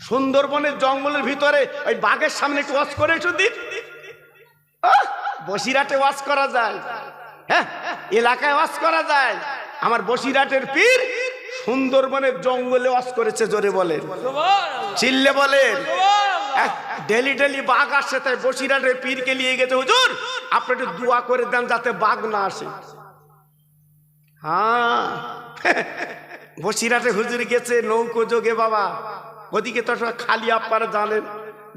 সুন্দরবনের জঙ্গলের ভিতরে ওই বাঘের সামনে একটু ওয়াজ করে এসো দিন। বসিরহাটে ওয়াজ করা যায়, হ্যাঁ এলাকায় ওয়াজ করা যায়। আমার বসিরহাটের পীর সুন্দরবনের জঙ্গলে ওয়াজ করেছে। জোরে বলেন, চিল্লে বলেন। ডেলি ডেলি বাঘ আসছে, তাই বসিরহাটের পীরকে নিয়ে গেছে, হুজুর আপনি একটু দোয়া করে দেন যাতে বাঘ না আসে। হ্যাঁ বসিরহাটে হুজুর গেছে নৌকো যোগে, বাবা ওদিকে তো খালি আপনারা জানেন,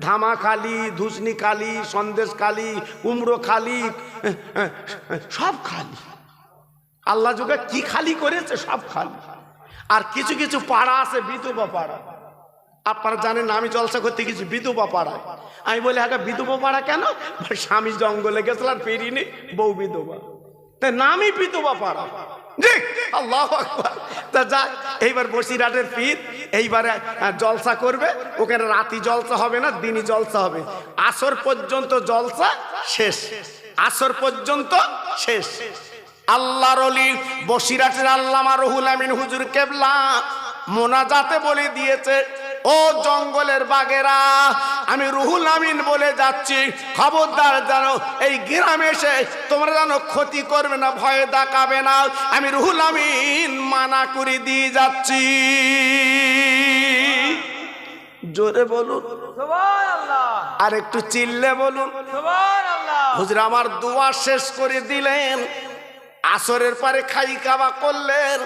ধামা খালি, ধুসনি খালি, সন্দেশ খালি, কুমড়ো খালি, সব খালি। আল্লাহ যুগে কি খালি করেছে, সব খালি। আর কিছু কিছু পাড়া আছে বিধবা পাড়া, আপনারা জানেন। আমি জলসা করতে গেছি বিধবা পাড়ায়। আমি বলি হ্যাঁ বিধবা পাড়া কেন? স্বামী জঙ্গলে গেছিল আর ফেরিনি, বউ বিধবা, তাই নামই বিধবা পাড়া। আল্লাহু আকবার। তা যা, এইবার বসিরহাটের পীর এইবারে জলসা করবে, ওখানে রাতি জলসা হবে না, দিনই জলসা হবে। আসর পর্যন্ত জলসা শেষ, আসর পর্যন্ত শেষ। আল্লাহর ওলি বসিরহাটের আল্লামা রুহুল আমিন হুজুর কেবলা মোনাজাতে বলে দিয়েছে, ও ও জঙ্গলের বাঘেরা, আমি রুহুল আমিন বলে যাচ্ছি, খবরদার যেন এই গ্রামে এসে তোমরা যেন ক্ষতি করবে না, ভয়ে দেখাবে না। আমি রুহুল আমিন মানা করে দিয়ে যাচ্ছি। জোরে বলুন সুবহানাল্লাহ, আর একটু চিল্লে বলুন সুবহানাল্লাহ। হুজুর আমার দোয়া শেষ করে দিলেন, আসরের পরে খাই খাওয়া করলেন।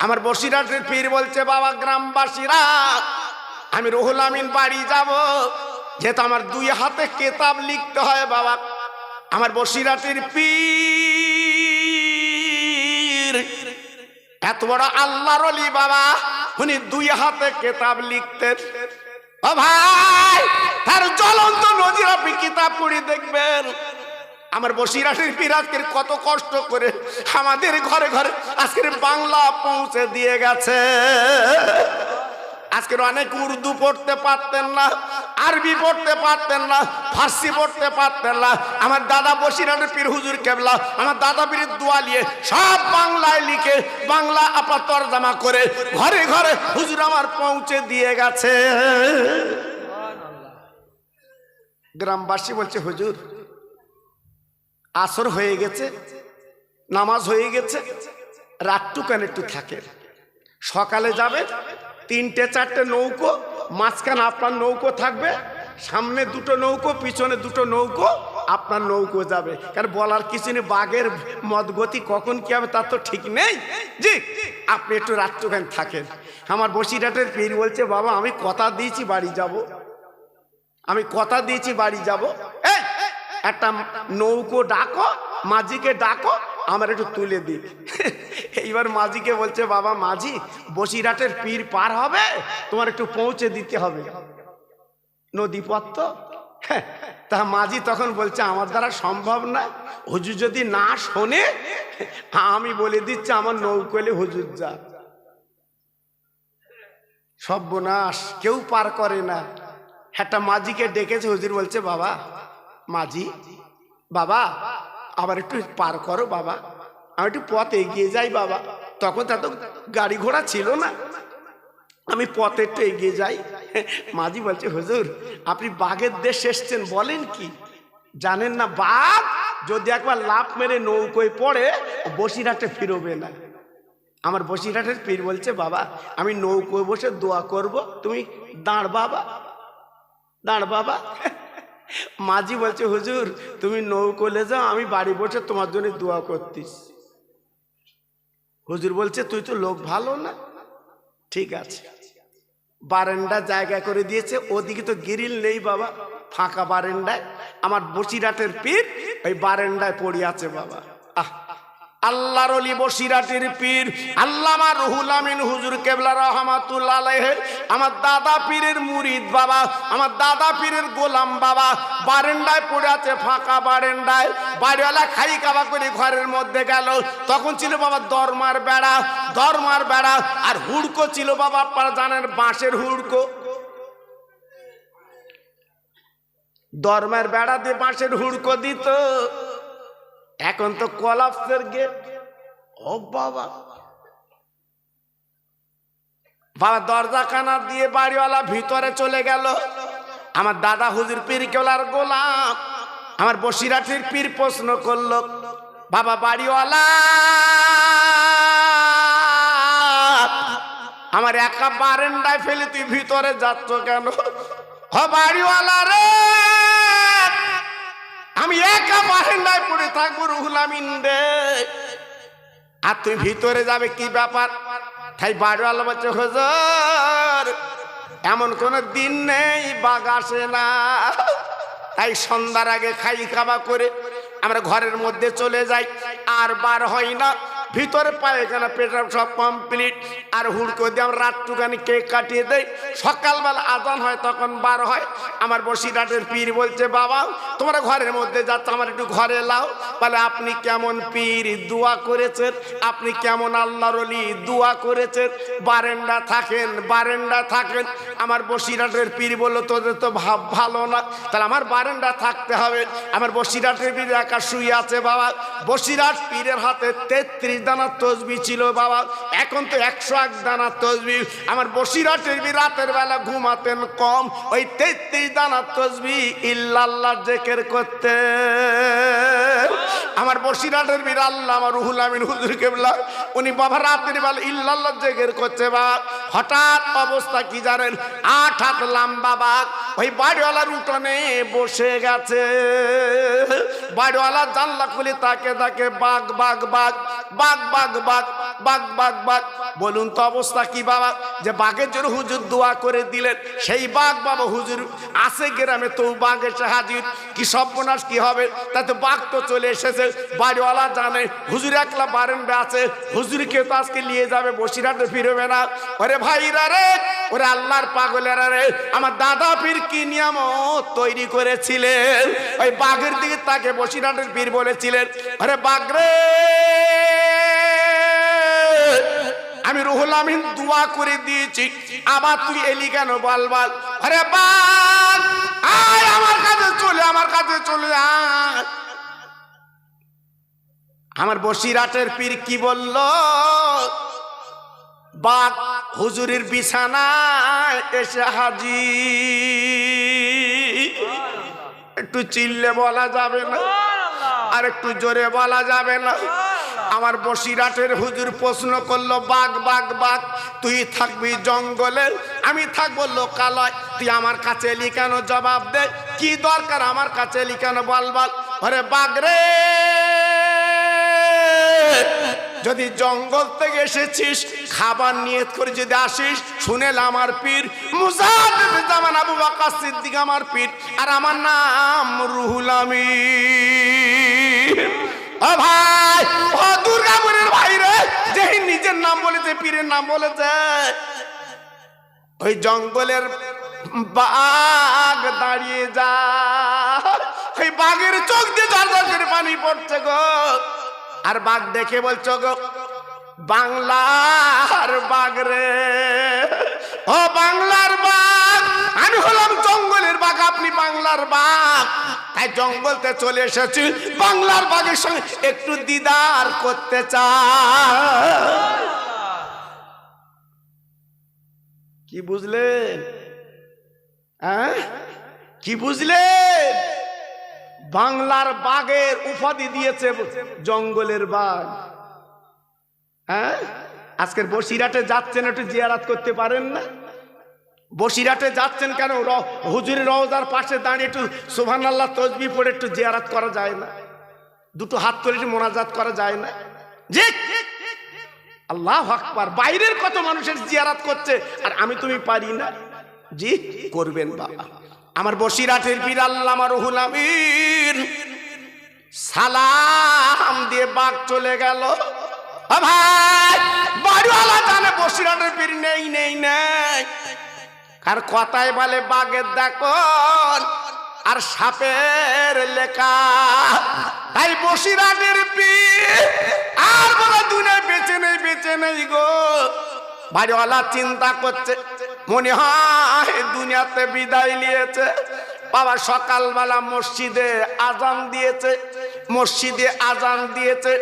আমার বসিরহাটের পীর বলছে, বাবা গ্রামবাসীরা, আমি রুহুল আমিন বাড়ি যাব, যেহেতু আমার 2 হাতে কিতাব লিখতে হয়। বাবা আমার বসিরহাটের পীর এত বড় আল্লাহর ওলি বাবা, উনি 2 হাতে কিতাব লিখতেন। ও ভাই, তার জ্বলন্ত নজির আপনি কিতাব পড়ে দেখবেন। আমার বসিরহাটের পীর আজকের কত কষ্ট করে আমাদের ঘরে ঘরে আজকের বাংলা পৌঁছে দিয়ে গেছে। আজকের অনেক উর্দু পড়তে পারতেন না, আরবি পড়তে পারতেন না, ফার্সি পড়তে পারতেন না। আমার দাদা বসিরহাটের পীর হুজুর কেবলা আমার দাদা পীরের দোয়া নিয়ে সব বাংলায় লিখে বাংলা আপা তরজমা করে ঘরে ঘরে হুজুর আমার পৌঁছে দিয়ে গেছে। গ্রামবাসী বলছে, হুজুর আসর হয়ে গেছে, নামাজ হয়ে গেছে, রাতটুকান একটু থাকে, সকালে যাবে 3-4টে নৌকো, মাঝখানে আপনার নৌকো থাকবে, সামনে 2টো নৌকো, পিছনে 2টো নৌকো, আপনার নৌকো যাবে। কারণ বলার কিছু নেই, বাঘের মদগতি কখন কি হবে তার তো ঠিক নেই। জি, আপনি একটু রাতটুকান থাকেন। আমার বসিরহাটের পীর বলছে, বাবা আমি কথা দিয়েছি বাড়ি যাব, আমি কথা দিয়েছি বাড়ি যাব। এই একটা নৌকো ডাকো, মাঝিকে ডাকো, আমার একটু তুলে দিই। এইবার মাঝিকে বলছে, বাবা মাঝি, বসিরহাটের পীর পার হবে, তোমার একটু পৌঁছে দিতে হবে নদী পথ তো। তা মাঝি তখন বলছে, আমার দ্বারা সম্ভব না, হুজুর যদি না শোনে আমি বলে দিচ্ছি আমার নৌকোলে হুজুর যা। সর্বনাশ, কেউ পার করে না। একটা মাঝিকে ডেকেছে, হুজুর বলছে, বাবা মাঝি, বাবা আবার একটু পার করো বাবা, আমি একটু পথ এগিয়ে যাই বাবা। তখন তো গাড়ি ঘোড়া ছিল না, আমি পথে একটু এগিয়ে যাই। মাঝি বলছে, হুজুর আপনি বাঘের দেশ এসছেন, বলেন কি জানেন না, বাঘ যদি একবার লাফ মেরে নৌকোয় পড়ে বসিরহাটে ফিরবে না। আমার বসিরহাটের পীর বলছে, বাবা আমি নৌকোয় বসে দোয়া করব, তুমি দাঁড় বাবা, দাঁড় বাবা। মাঝি বলছে, হুজুর তুমি নৌকোলে যাও, আমি বাড়ি বসে তোমার জন্য দোয়া করতিস। হুজুর বলছে, তুই তো লোক ভালো না, ঠিক আছে। বারান্দা জায়গা করে দিয়েছে, ওদিকে তো গ্রিল নেই বাবা, ফাঁকা বারান্দায় আমার বসিরহাটের পীর ওই বারান্দায় পড়ে আছে বাবা। আল্লাহর ওলি বসিরহাটের পীর আল্লামা রুহুল আমিন হুজুর কেবলা রহমাতুল্লাহ আলাইহি, আমার দাদা পীরের মুরিদ বাবা, আমার দাদা পীরের গোলাম বাবা, বারান্দায় পড়ে আছে, ফাঁকা বারান্দায়। বাড়িওয়ালা খাই খাওয়া করে ঘরের মধ্যে গেল, তখন ছিল বাবা দরমার বেড়া, দরমার বেড়া, আর হুড়কো ছিল বাবা, আপনারা জানেন বাঁশের হুড়কো, দরমার বেড়া দিয়ে বাঁশের হুড়কো দিত। এখন তো কলাপসের গেট। ও বাবা, বাবা দরজা কানা দিয়ে বাড়িওয়ালা ভিতরে চলে গেল। আমার দাদা হুজুর পীর কেবলার গোলাম আমার বসিরহাটের পীর প্রশ্ন করলো, বাবা বাড়িওয়ালা আমার একা বারান্দায় ফেলে তুই ভিতরে যাচ্ছ কেন? ও বাড়িওয়ালা রে, আমি একা বারান্দায় পড়ে থাকবো রুহুল আমিন রে, আর তুই ভিতরে যাবে কি ব্যাপার? তাই বাড়িওয়ালা বলছে, হুজুর এমন কোন দিন নেই বাঘ আসে না, তাই সন্ধ্যার আগে খাই খাওয়া করে আমরা ঘরের মধ্যে চলে যাই, আর বার হয় না। ভিতরে পায়খানা পেট্রাপ সব কমপ্লিট, আর হুড়কো দিয়ে আমরা রাতটুকানি কেক কাটিয়ে দেই। সকালবেলা আজান হয় তখন বার হয়। আমার বসিরহাটের পীর বলছে, বাবা তোমরা ঘরের মধ্যে যাচ্ছ, আমার একটু ঘরে লাও। বলে, আপনি কেমন পীর দোয়া করেছেন, আপনি কেমন আল্লাহর ওলি দোয়া করেছেন, বারান্দা থাকেন, বারান্দা থাকেন। আমার বসিরহাটের পীর বললো, তোদের তো ভাব ভালো না, তাহলে আমার বারান্দা থাকতে হবে। আমার বসিরহাটের পীর একা শুয়ে আছে বাবা, বসিরহাট পীরের হাতে 33 দানা তসবি ছিল বাবা, এখন তো 101 দানা তসবি। আমার বসিরহাটের রাতের বেলা ঘুমাতেন কম, ওই 33 দানা তসবি ইল্লাল্লাহ জিকির করতে। আমার বসিরহাটের বীর আল্লামা রুহুল আমিন হুজুর কেবলা, উনি বাবা রাতের বেলা ইল্লাল্লাহ জিকির করতে। বা হঠাৎ অবস্থা কি জানেন, 8 হাত লম্বা বাঘ ওই বাড়িওয়ালার উঠোনে বসে গেছে। বাড়িওয়ালা জানলা খুলে তাকে তাকে বাঘ বাঘ বাঘ বাঘ বাঘ বাঘ বাঘ বাঘ বাঘ। বলুন তো অবস্থা কি বাবা, যে বাঘের জন্য হুজুর দোয়া করে দিলেন, সেই বাঘ বাবা হুজুর আছে গ্রামে, তো বাঘ এসে হাজির। কি সর্বনাশ কি হবে, তাতে বাঘ তো চলে এসেছে। বাড়িওয়ালা জানে হুজুর একলা বারেন্ডা আছে, হুজুরকে তো আজকে নিয়ে যাবে, বসিরহাটে ফিরবে না। ওরে ভাইরা রে, ওরে আল্লাহর পাগলেরা রে, আমার দাদা পীর কি নিয়ামত তৈরি করেছিলেন। ওই বাঘের দিকে তাকে বসিরহাটের পীর বলেছিলেন, আরে বাঘ রে, আমি রুহুল আমিন দোয়া করে দিয়েছি, আবার তুই এলি কেন বল বল। আরে বাঘ আয় আমার কাছে চলে, আমার কাছে চলে আয়। আমার বসিরহাটের পীর কি বলল, বাঘ হুজুরের বিছানায় এসে হাজির। একটু চিল্লে বলা যাবে না, আর একটু জোরে বলা যাবে না। আমার বসিরহাটের হুজুর প্রশ্ন করলো, বাঘ বাঘ বাঘ, তুই থাকবি জঙ্গলে, আমি থাকবো লোকালয়, তুই আমার কাছে এলি কেন, জবাব দে, কি দরকার আমার কাছে এলি কেন বল বল। আরে বাঘ রে, যদি জঙ্গল থেকে এসেছিস খাবার নিয়ত করে যদি আসিস, শুনেল আমার পীর মুজাদ্দিদ জামান আবু বকর সিদ্দিক আমার পীর, আর আমার নাম রুহুল আমিন। ও ভাই, ও দুর্গাপুরের ভাই রে, যেই নিজের নাম বলেছে, পীরের নাম বলেছে, ওই জঙ্গলের বাঘ দাঁড়িয়ে যা, ওই বাঘের চোখ দিয়ে ঝরঝর করে পানি পড়ছে গো। আর বাঘ দেখে বলছো গো, বাংলার বাঘ রে, ও বাংলার বাঘ, আমি হলাম জঙ্গলের বাঘ, আপনি বাংলার বাঘ, তাই জঙ্গলতে চলে এসেছি, বাংলার বাঘের সঙ্গে একটু দিদার করতে চাই। কি বুঝলেন? কি বুঝলেন? বাংলার বাঘের উপাধি দিয়েছে জঙ্গলের বাঘ। হ্যাঁ, আজকের বসিরহাটে যাচ্ছেন, একটু জিয়ারত করতে পারেন না? বসিরহাটে যাচ্ছেন কেন, হুজুরের রওজার পাশে দাঁড়িয়ে একটু সুবহানাল্লাহ তাসবিহ পড়ে একটু জিয়ারত করা যায় না? দুটো হাত তুলে একটু মোনাজাত করা যায় না? জি, আল্লাহু আকবার। বাইরের কত মানুষের জিয়ারত করছে, আর আমি তুমি পারি না? জি, করবেন বাবা। আমার বসিরহাটের পীর আল্লামা রুহুল আমিন সালাম দিয়ে বাঘ চলে গেল। ভাই, বাড়িওয়ালা জানে বসিরহাটের পীর নেই নেই নেই, আর কথায় বলে বাঘের দেখো আর সাপের লেখা। তাই বসিরহাটের পীর আর বলে দুনিয়ায় বেঁচে নেই, বেঁচে নেই গো। বাড়িওয়ালা চিন্তা করছে, মনে হয় দুনিয়াতে বিদায় নিয়েছে। বাবা সকালবেলা মসজিদে আজান দিয়েছে, মসজিদে আজান দিয়েছে,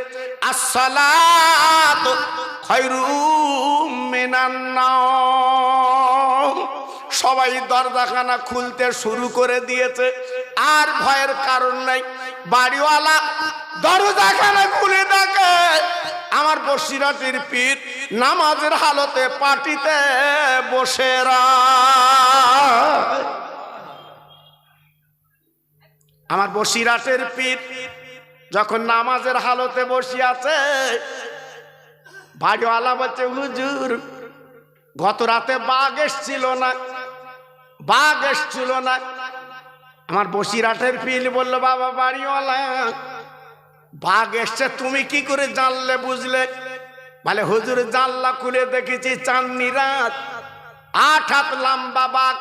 আসসালাতু খায়রুম মিনান নাওম। সবাই দরজাখানা খুলতে শুরু করে দিয়েছে, আর ভয়ের কারণ নাই। বাড়িওয়ালা দরজাখানা খুলে দেখে আমার বসিরহাটের পীর নামাজের হালতে পাটিতে বসে। আমার বসিরহাটের পীর যখন নামাজের হালতে বসে আছে, বাড়িওয়ালা বলছে, হুজুর গত রাতে বাঘ এসছিল না, বাঘ এসছিল না। আমার বসিরহাটের পীর বলল, বাবা বাড়িওয়ালা, বাঘ এসছে তুমি কি করে জানলে, বুঝলে? বলে, হুজুর জানলা খুলে দেখেছি, চাঁদনি রাত, 8 হাত লম্বা বাঘ।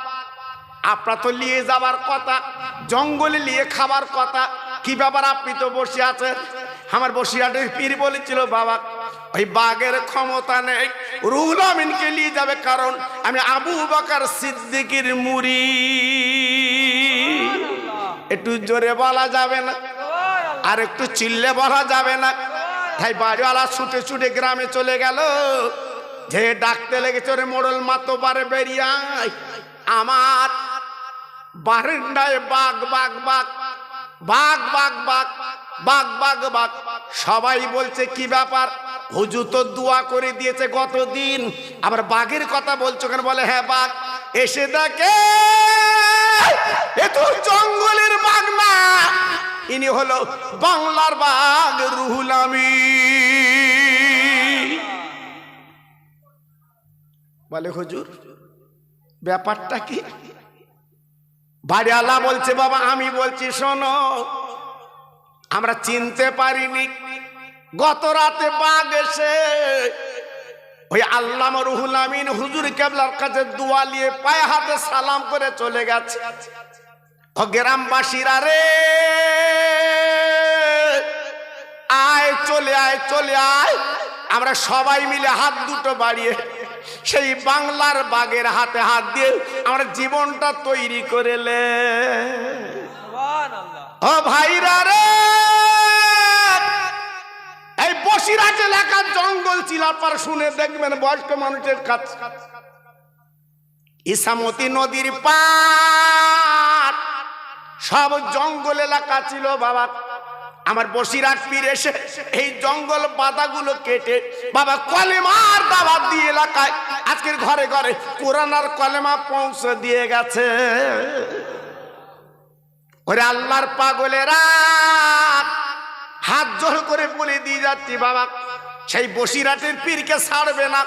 আপনার তো নিয়ে যাবার কথা, জঙ্গলে নিয়ে খাবার কথা, কি ব্যাপার আপনি তো বসে আছেন? আমার বসিরহাটের পীর বলেছিল, বাবা ওই বাঘের ক্ষমতা নেই, রুহুল আমিনকে নিয়ে যাবে, কারণ আমি আবু বকর সিদ্দিকের মুরিদ। একটু জোরে বলা যাবে না, আর একটু চিল্লে বলা যাবে না? তাই বাড়িওয়ালা ছুটে ছুটে গ্রামে চলে গেল, যে ডাকতে লেগেছে, ওরে মোড়ল মাতব্বর বেরিয়ে আয়, আমার বারান্দায় বাঘ বাঘ বাঘ বাঘ বাঘ বাঘ বাঘ বাঘ বাঘ। সবাই বলছে কি ব্যাপার, হুজুর তো দোয়া করে দিয়েছে গতদিন, আবার বাঘের কথা বলছো কেন? বলে হ্যাঁ বাঘ। এসে দেখে এ তো জঙ্গলের বাঘ না, ইনি হলো বাংলার বাঘ রুহুল আমিন। বলে হুজুর ব্যাপারটা কি? বাড়িওয়ালা বলছে বাবা আমি বলছি শোনো, আমরা চিনতে পারিনি, গত রাতে বাঘ এসে ওই আল্লামা রুহুল আমিন হুজুর কেবলার কাছে দোয়া নিয়ে পায়ে হাতে সালাম করে চলে গেছে। ও গ্রামবাসীরা রে, আয় চলে আয় চলে আয়, আমরা সবাই মিলে হাত দুটো বাড়িয়ে সেই বাংলার বাঘের হাতে হাত দিয়ে আমরা জীবনটা তৈরি করেলে। ও ভাইরা রে, এই বসিরহাট এলাকার জঙ্গল চিলাপার শুনে দেখবেন বয়স্ক মানুষের কাছে ইসামতি নদীর পার সব জঙ্গল এলাকা ছিল বাবা। আমার বসিরহাট পীর এসে এই জঙ্গল পাতাগুলো কেটে বাবা কলেমার দাওয়াত দিয়ে এলাকায় আজকের ঘরে ঘরে কোরআন আর কলেমা পৌঁছে দিয়ে গেছে। ওরে আল্লাহর পাগলেরা, হাত জোর করে বলে দিয়ে যাচ্ছি বাবা, সেই বসিরহাটের পীরকে ছাড়বে না,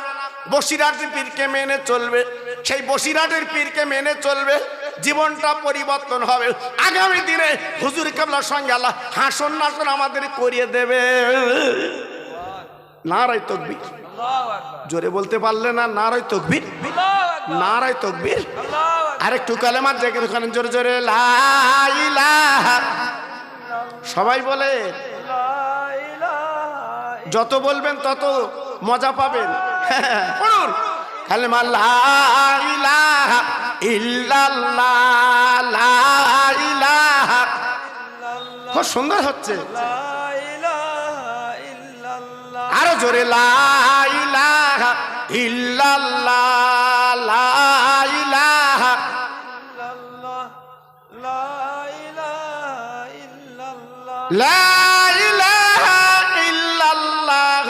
বসিরহাটের পীরকে মেনে চলবে, সেই বসিরহাটের পীরকে মেনে চলবে, জীবনটা পরিবর্তন হবে। আগামী দিনে হুজুর কেবলার সঙ্গে আল্লাহ হাসন নাসন আমাদের করিয়ে দেবে। নারায়ে তাকবীর, জোরে বলতে পারলে না নারায়ে তাকবীর, নারায়ে তাকবীর। আরেকটু কালেমা জেগে ওখানে জোরে জোরে লা ইলাহা, সবাই বলে, যত বলবেন তত মজা পাবেন। পড়ুন কালেমা লা ইলাহা ইল্লাল্লাহ, লা ইলাহা। খুব সুন্দর হচ্ছে, আরো জোরে লা ইলাহা ইল্লাল্লাহ, লা ইলাহা লা ইলাহা ইল্লাল্লাহ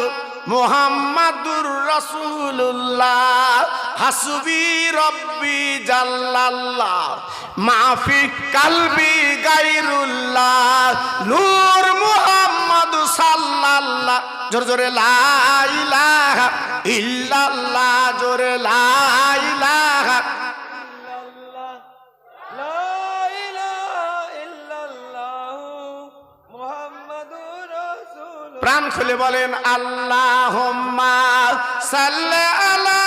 মুহাম্মাদুর রাসূলুল্লাহ, হাসবি রব্বি জাল্লাল্লাহ, মাফি কালবি গায়রুল্লাহ, নূর মুহাম্মদ সাল্লাল্লাহ। জোরে জোরে লা ইলাহা ইল্লাল্লাহ, জোরে লা ইলাহা। প্রাণ খুলে বলেন আল্লাহুম্মা সাল্লি আলা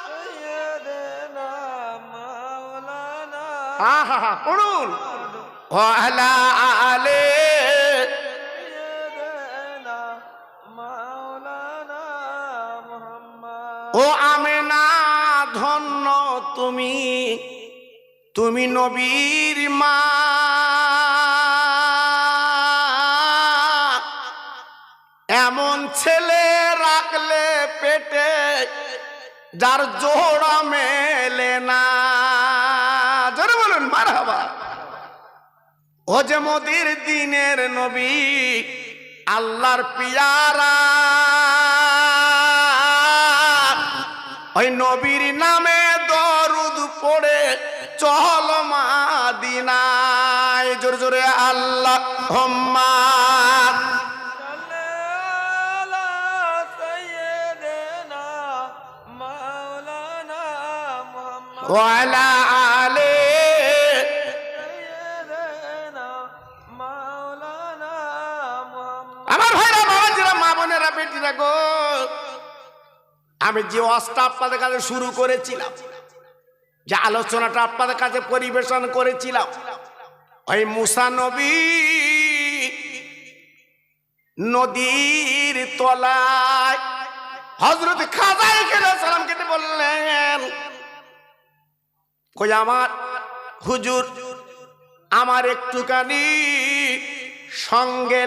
সাইয়্যিদিনা মাওলানা, আহা পড়ুন, ওয়া আলা আলি সাইয়্যিদিনা মাওলানা মুহাম্মদ। ও আমিনা ধন্য তুমি, তুমি নবীর মা, এমন ছেলে রাখলে পেটে যার জোড়া মেলে না। জোরে বলুন মারহাবা। ও যে মোদের দিনের নবী, আল্লাহর পিয়ারা, ওই নবীর নামে দরুদ পড়ে চল মাদিনায়। জোরে জোরে আল্লাহুম্মা ওয়া আলা আলি সাইয়্যিদিনা মাওলানা মুহাম্মদ। আমার ভাইরা, বাবাজিরা, মা বোনেরা, বেটিরা গো, আমি যে ওয়াজটা আপনাদের কাছে শুরু করেছিলাম, যে আলোচনাটা আপনাদের কাছে পরিবেশন করেছিলাম, ওই মুসা নবী নদীর তলায় হযরত খাজা আলাইহিস সালাম কেটে বললেন, কই আমার হুজুর, আমার একটুখানি সঙ্গে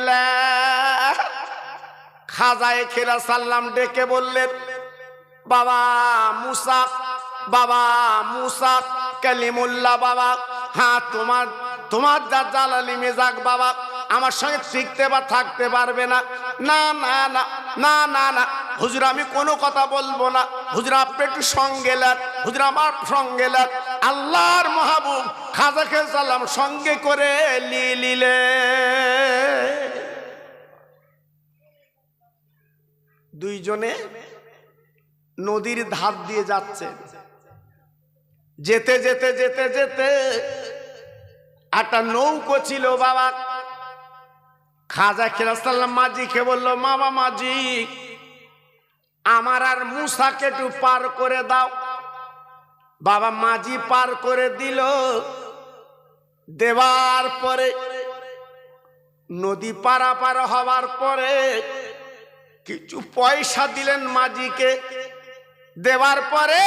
খাজায়ে খেরা সাল্লাম ডেকে বললেন, বাবা মুসা কালিমুল্লাহ বাবা, হ্যাঁ তোমার যা জালালি মেজাজ বাবা, আমার সঙ্গে শিখতে বা থাকতে পারবে না। না না না না না না হুজুর, আমি কোনো কথা বলবো না। হুজুর আপনি একটু সঙ্গে নেন, হুজুর আমার সঙ্গে নেন। আল্লাহর মাহবুব খাজা খেরা সাল্লাম সঙ্গে করে নিলে। দুইজনে নদীর ধার দিয়ে যাচ্ছে। যেতে যেতে যেতে যেতে একটা নৌকো ছিল বাবা। খাজা খেরা সাল্লাম মাঝিকে বলল, মামা মাঝি, আমার আর মুসাকে একটু পার করে দাও। বাবা মাঝি পার করে দিল। দেওয়ার পরে নদী পারাপার হওয়ার পরে কিছু পয়সা দিলেন মাঝিকে। দেওয়ার পরে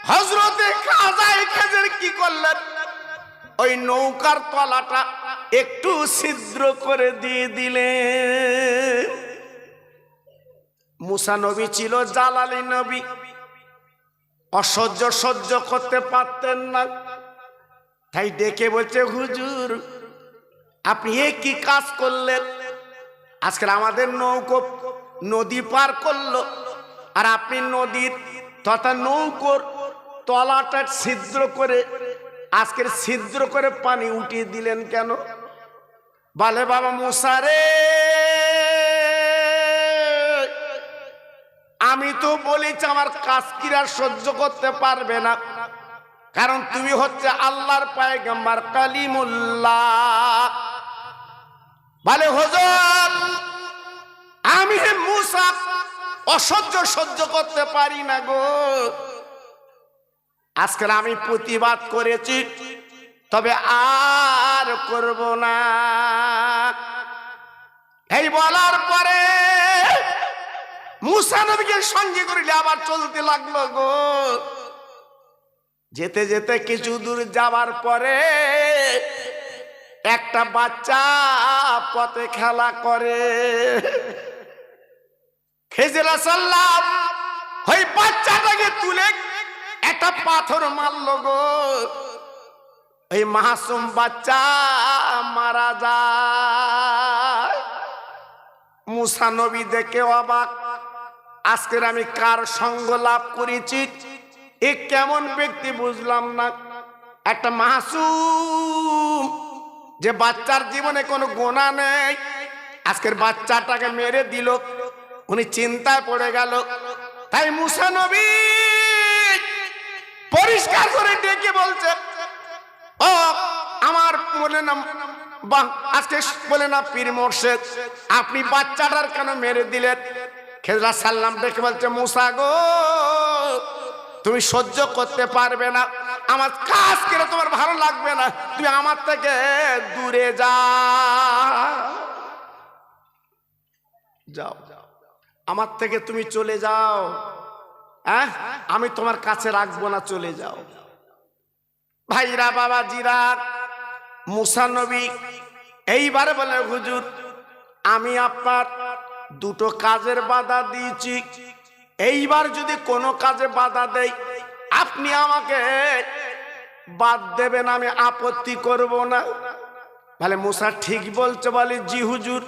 হযরতে খাজায়ে খেজর কি করলেন, ওই নৌকার তলাটা একটু ছিদ্র করে দিয়ে দিলেন। মুসা নবী ছিল জালালি নবী, সহ্য করতে পারতেন না। তাই ডেকে বলছে, হুজুর আপনি এ কি কাজ করলেন? আজকাল আমাদের নৌকো নদী পার করলো, আর আপনি নদীর তথা নৌকোর তলাটা ছিদ্র করে আজকের ছিদ্র করে পানি উঠিয়ে দিলেন কেন? বলে, বাবা মুসা রে, আমি তো বলেছি আমার কাজ কিরা সহ্য করতে পারবে না, কারণ তুমি হচ্ছে আল্লাহর পয়গম্বর কালিমুল্লাহ। বলে, হুজুর আমি মুসা সহ্য করতে পারি না গো। আজকে আমি প্রতিবাদ করেছি, তবে আর করব না। এই বলার পরে মুসা নবীকে সঙ্গে করিলে আবার চলতে লাগলো গো। যেতে যেতে কিছু দূর যাবার পরে একটা বাচ্চা পথে খেলা করে। খেজর সাল্লাম ওই বাচ্চাটাকে তুলে একটা পাথর মারলো গো। এই মাসুম বাচ্চা মারা যায়। মুসা নবী দেখে অবাক, আজকের আমি কার সঙ্গ লাভ করেছি, এ কেমন ব্যক্তি বুঝলাম না। একটা মাসুম যে বাচ্চার জীবনে কোনো গুনাহ নেই, আজকের বাচ্চাটাকে মেরে দিল। উনি চিন্তায় পড়ে গেল। তাই মুসা নবী পরিষ্কার করে ডেকে বলছে, ও আমার বলে না আজকে বলে না পীর মোর্শেদ, আপনি বাচ্চাটার কেন মেরে দিলেন? খেজরা সাল্লাম ডেকে বলছে, মুসা গো, তুমি সহ্য করতে পারবে না, আমার কাজ করে তোমার ভালো লাগবে না, তুমি আমার থেকে দূরে যাও, আমার থেকে তুমি চলে যাও। হ্যাঁ, আমি তোমার কাছে রাখবো না, চলে যাও। ভাইরা বাবাজিরা, মুসা নবী এইবারে বলে, হুজুর আমি আপনার দুটো কাজের বাধা দিয়েছি, এইবার যদি কোনো কাজে বাধা দেই আপনি আমাকে বাদ দেবেন, আমি আপত্তি করব না। বলে, মুসা ঠিক বলছে। বলে, জি হুজুর।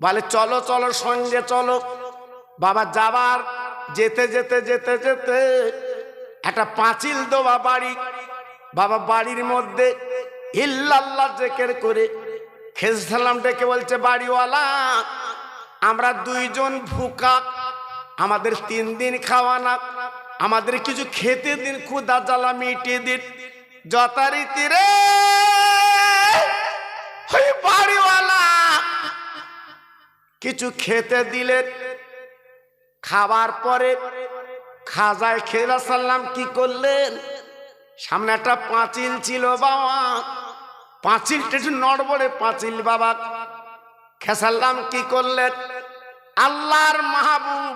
বলে, চলো চলো সঙ্গে চলো। বাবা যাবার যেতে যেতে যেতে যেতে একটা পাঁচিল দেওয়া বাড়ি। বাবা বাড়ির মধ্যে ইল্লাল্লাহ জিকির করে খেজর সাল্লাম ডেকে বলছে, বাড়িওয়ালা আমরা দুইজন ভুকা, আমাদের 3 দিন খাওয়া না, আমাদের কিছু খেতে দিন, ক্ষুধা জ্বালা মিটিয়ে দিন। যথারীতি রে ওই বাড়িওয়ালা কিছু খেতে দিলেন। খাবার পরে খাজায়ে খেরা সাল্লাম কি করলেন, সামনে একটা পাঁচিল ছিল বাবা, পাঁচিলটা একটু নড়বড়ে পাঁচিল বাবা। খেসাল্লাম কি করলেন, আল্লাহর মাহবুব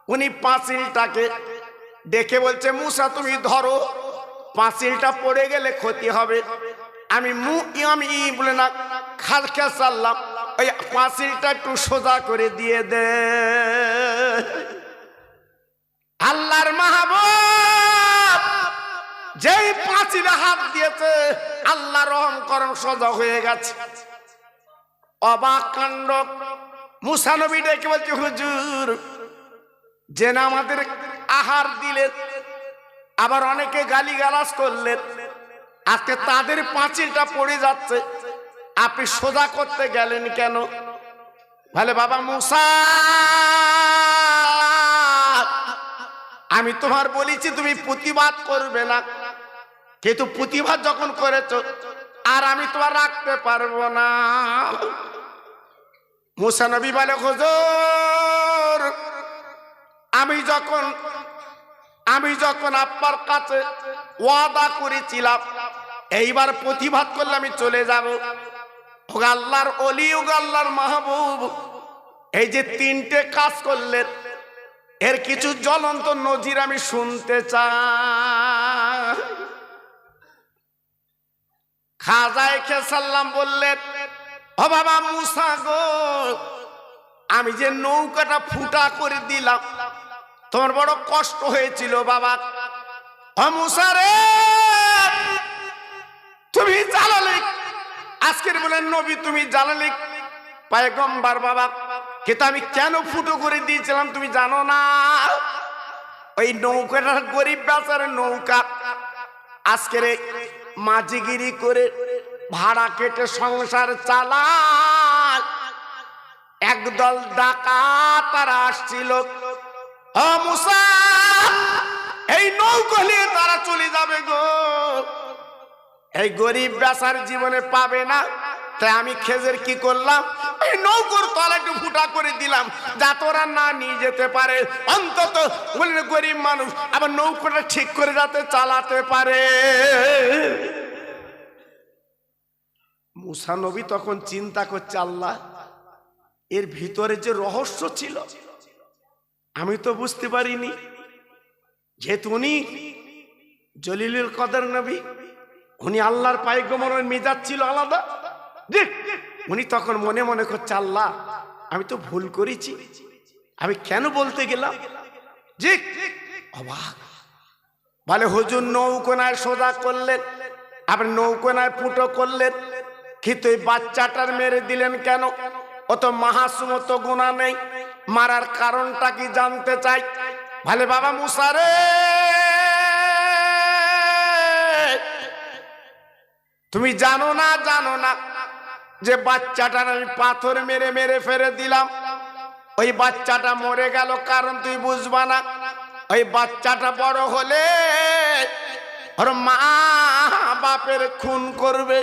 উনি পাঁচিলটাকে ডেকে বলছে, মুসা তুমি ধরো, পাঁচিলটা পড়ে গেলে ক্ষতি হবে, আমি বলে না খালকে চাললাম, ওই পাঁচিলটা একটু সোজা করে দিয়ে দে। আল্লাহর মাহবুব যেই পাঁচিলে হাত দিয়েছে, আল্লাহ রহম করম সোজা হয়ে গেছে। অবাক কাণ্ড। মুসা নবী ডেকে বলছে, হুজুর যে না আমাদের আহার দিলেন, আবার অনেকে গালিগালাজ করলেন, আজকে তাদের পাঁচিলটা পড়ে যাচ্ছে, আপনি সোজা করতে গেলেন কেন? বলে, বাবা মুসা, আমি তোমার বলেছি তুমি প্রতিবাদ করবে না, কিন্তু প্রতিবাদ যখন করেছো আর আমি তোমার রাখতে পারবো না। মুসা নবী বলে, হুজুর আমি যখন আপনার কাছে ওয়াদা করেছিলাম এইবার প্রতিবাদ করলে আমি চলে যাব। আল্লাহর ওলি, আল্লাহর মাহবুব এই যে তিনটে কাজ করলেন, এর কিছু জ্বলন্ত নজির আমি শুনতে চাই। খাজায়ে কেসাল্লাম বললেন, ও বাবা মুসা গো, আমি যে নৌকাটা ফুটা করে দিলাম তোমার বড় কষ্ট হয়েছিল বাবা। ও মুসা রে, তুমি জালালে, আজকের বলেন নবী তুমি জালালে পয়গম্বর বাবা, কিন্তু আমি কেন ফুটো করে দিয়েছিলাম তুমি জানো না? ওই নৌকাটা গরিব বেচার নৌকা, আজকের মাঝিগিরি করে ভাড়া কেটে সংসার চালায় একদল ডাকাত তারা আসছিল। ও মুসা, এই নৌকা নিয়ে তারা চলে যাবে গো, এই গরিব বেচার জীবনে পাবে না। তাই আমি খেজের কি করলাম, এই নৌকোর তলা একটু ফুটা করে দিলাম, যাতে ওরা না নিয়ে যেতে পারে, অন্তত বললেন গরিব মানুষ আবার নৌকোটা ঠিক করে যাতে চালাতে পারে। মুসা নবী তখন চিন্তা করছে, আল্লাহ এর ভিতরে যে রহস্য ছিল আমি তো বুঝতে পারিনি। যেহেতু উনি জলিলুল কদর নবী, উনি আল্লাহর পয়গম্বরের মিজাজ ছিল আলাদা। উনি তখন মনে মনে করছে, আল্লাহ আমি তো ভুল করেছি, আমি কেন বলতে গেলাম। জি অবাক। বলে, হুজুর নৌকোনায় সোজা করলেন, আবার নৌকোনায় ফুটো করলেন, কিন্তু এই বাচ্চাটার মেরে দিলেন কেন? ও তো মাহাসুম, তো গুনাহ নেই, মারার কারণটা কি জানতে চাই। বলে, বাবা মুসা রে, তুমি জানো না যে বাচ্চাটার আমি পাথর মেরে মেরে ফেলে দিলাম, ওই বাচ্চাটা মরে গেল কারণ তুই বুঝবা না। ওই বাচ্চাটা বড় হলে ওর মা বাপের খুন করবে,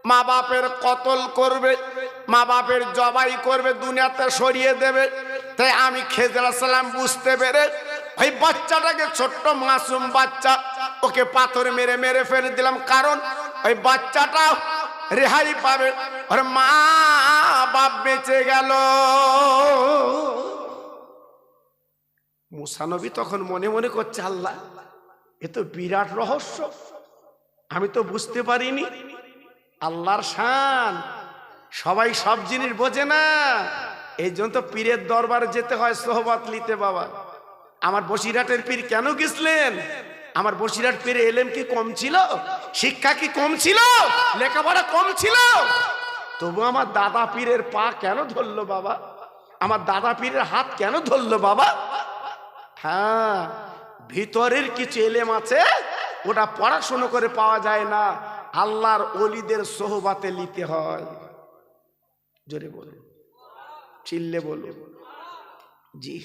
মা বাপের কতল করবে, মা বাপের জবাই করবে, দুনিয়াতে সরিয়ে দেবে। তাই আমি খেজর আলাইহিস সালাম বুঝতে পেরে ওই বাচ্চাটাকে, ছোট্ট মাসুম বাচ্চা, ওকে পাথর মেরে মেরে ফেলে দিলাম, কারণ ওই বাচ্চাটা রেহাই পাবে, ওর মা বাপ বেঁচে গেল। মুসা নবী তখন মনে মনে করছে, আল্লাহ এ তো বিরাট রহস্য, আমি তো বুঝতে পারিনি। আল্লাহর শান, সবাই সব জিনিস বোঝে না, এই জন্য তো পীরের দরবারে যেতে হয় সোহবত নিতে। বাবা আমার বসিরহাটের পীর কেন গেছিলেন? আমার বসিরহাট পীরে এলেম কি কম ছিল? শিক্ষা কি কম ছিল? লেখাপড়া কম ছিল? তবু আমার দাদা পীরের পা কেন ধরলো বাবা? আমার দাদা পীরের হাত কেন ধরলো বাবা? হ্যাঁ, ভিতরের কিছু এলেম আছে, ওটা পড়াশোনা করে পাওয়া যায় না, আল্লাহর ওলিদের সোহবাতে নিতে হয়। জোরে বলুন, চিল্লে বলুন। জি,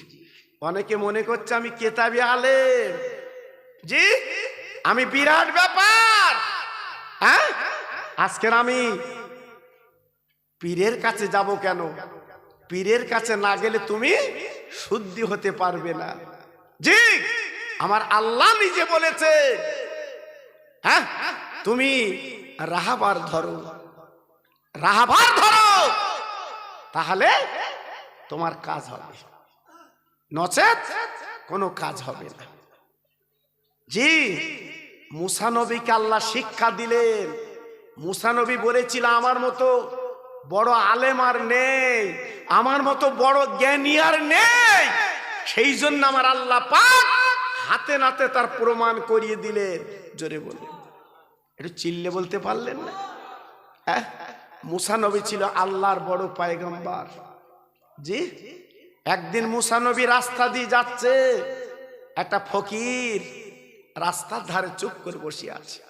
অনেকে মনে করছে আমি কেতাবি আলেম। জি, আমি বিরাট ব্যাপার। হ্যাঁ, আজকের আমি পীরের কাছে যাব কেন? পীরের কাছে না গেলে তুমি শুদ্ধি হতে পারবে না। জি, আমার আল্লাহ নিজে বলেছে, হ্যাঁ তুমি রাহাবার ধরো, রাহাবার ধরো, তাহলে তোমার কাজ হবে, নচেত কোনো কাজ হবে না। জি, মুসা নবীকে আল্লাহ শিক্ষা দিলেন, মুসা নবী বলেছিল আমার মতো বড় আলেম আর নেই, আমার মতো বড় জ্ঞানী আর নেই। সেই জন্য আমার আল্লাহ পাক হাতে নাতে তার প্রমাণ করিয়ে দিলেন। জোরে বলে একটু চিল্লে বলতে পারলেন না? হ্যাঁ, মুসা নবী ছিল আল্লাহর বড় পয়গম্বর। জি, একদিন মুসা নবী রাস্তা দিয়ে যাচ্ছে, একটা ফকির রাস্তার ধারে চুপ করে বসে আছে।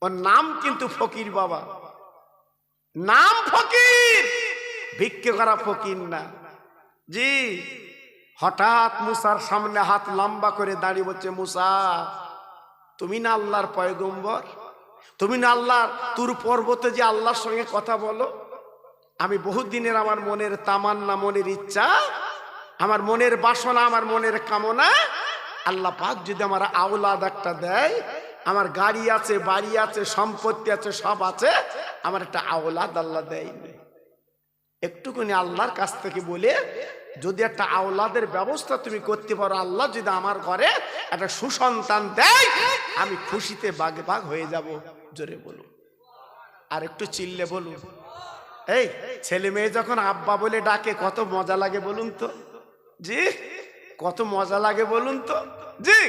ওর নাম কিন্তু ফকির বাবা, নাম ফকির, ভিক্ষে করা ফকির না। জি, হঠাৎ মুসার সামনে হাত লম্বা করে দাঁড়িয়ে বলছে, মুসা তুমি না আল্লাহর পয়গম্বর, তুমি না আল্লাহর তুর পর্বতে যে আল্লাহর সঙ্গে কথা বলো? আমি বহুত দিনের আমার মনের তামান্না, মনের ইচ্ছা, আমার মনের বাসনা, আমার মনের কামনা, আল্লাহ পাক যদি আমার আওলাদ একটা দেয়, আমার গাড়ি আছে, বাড়ি আছে, সম্পত্তি আছে, সব আছে, আমার একটা আওলাদ আল্লাহ দেয়নি। একটুখানি আল্লাহর কাছ থেকে বলে যদি একটা আওলাদের ব্যবস্থা তুমি করতে পারো, আল্লাহ যদি আমার ঘরে একটা সুসন্তান দেয়, আমি খুশিতে বাগে বাগ হয়ে যাব। জোরে বলুন, আর একটু চিল্লে বলুন। এই ছেলে মেয়ে যখন আব্বা বলে ডাকে কত মজা লাগে বলুন তো? জি, কত মজা লাগে বলুন তো? জি,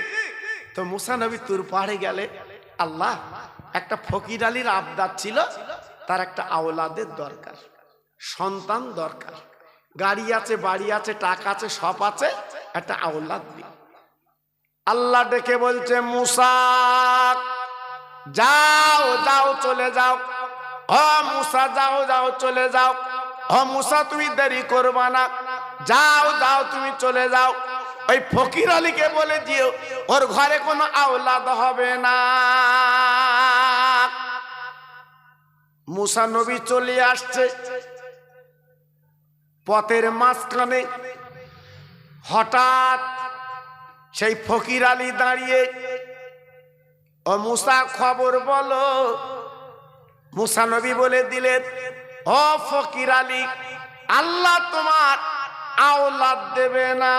তো মুসা নবী তুর পাহাড়ে গেলে, আল্লাহ একটা ফকির আলীর আবদার ছিল, তার একটা আওলাদের দরকার, সন্তান দরকার, গাড়ি আছে, বাড়ি আছে, টাকা আছে, সব আছে, একটা আওলাদ দিন। আল্লাহ ডেকে বলছে, মুসা যাও যাও চলে যাও, ও মুসা যাও যাও চলে যাও, ও মুসা তুমি দেরি করবা না, যাও যাও তুমি চলে যাও, ওই ফকির আলীকে বলে দিও ওর ঘরে কোনো আওলাদ হবে না। মুসা নবী চলে আসছে, পথের মাঝখানে হঠাৎ সেই ফকির আলী দাঁড়িয়ে, ও মুসা খবর বলো। মুসা নবী বলে দিলেন, ও ফকির আলী, আল্লাহ তোমার আওলাদ দেবে না।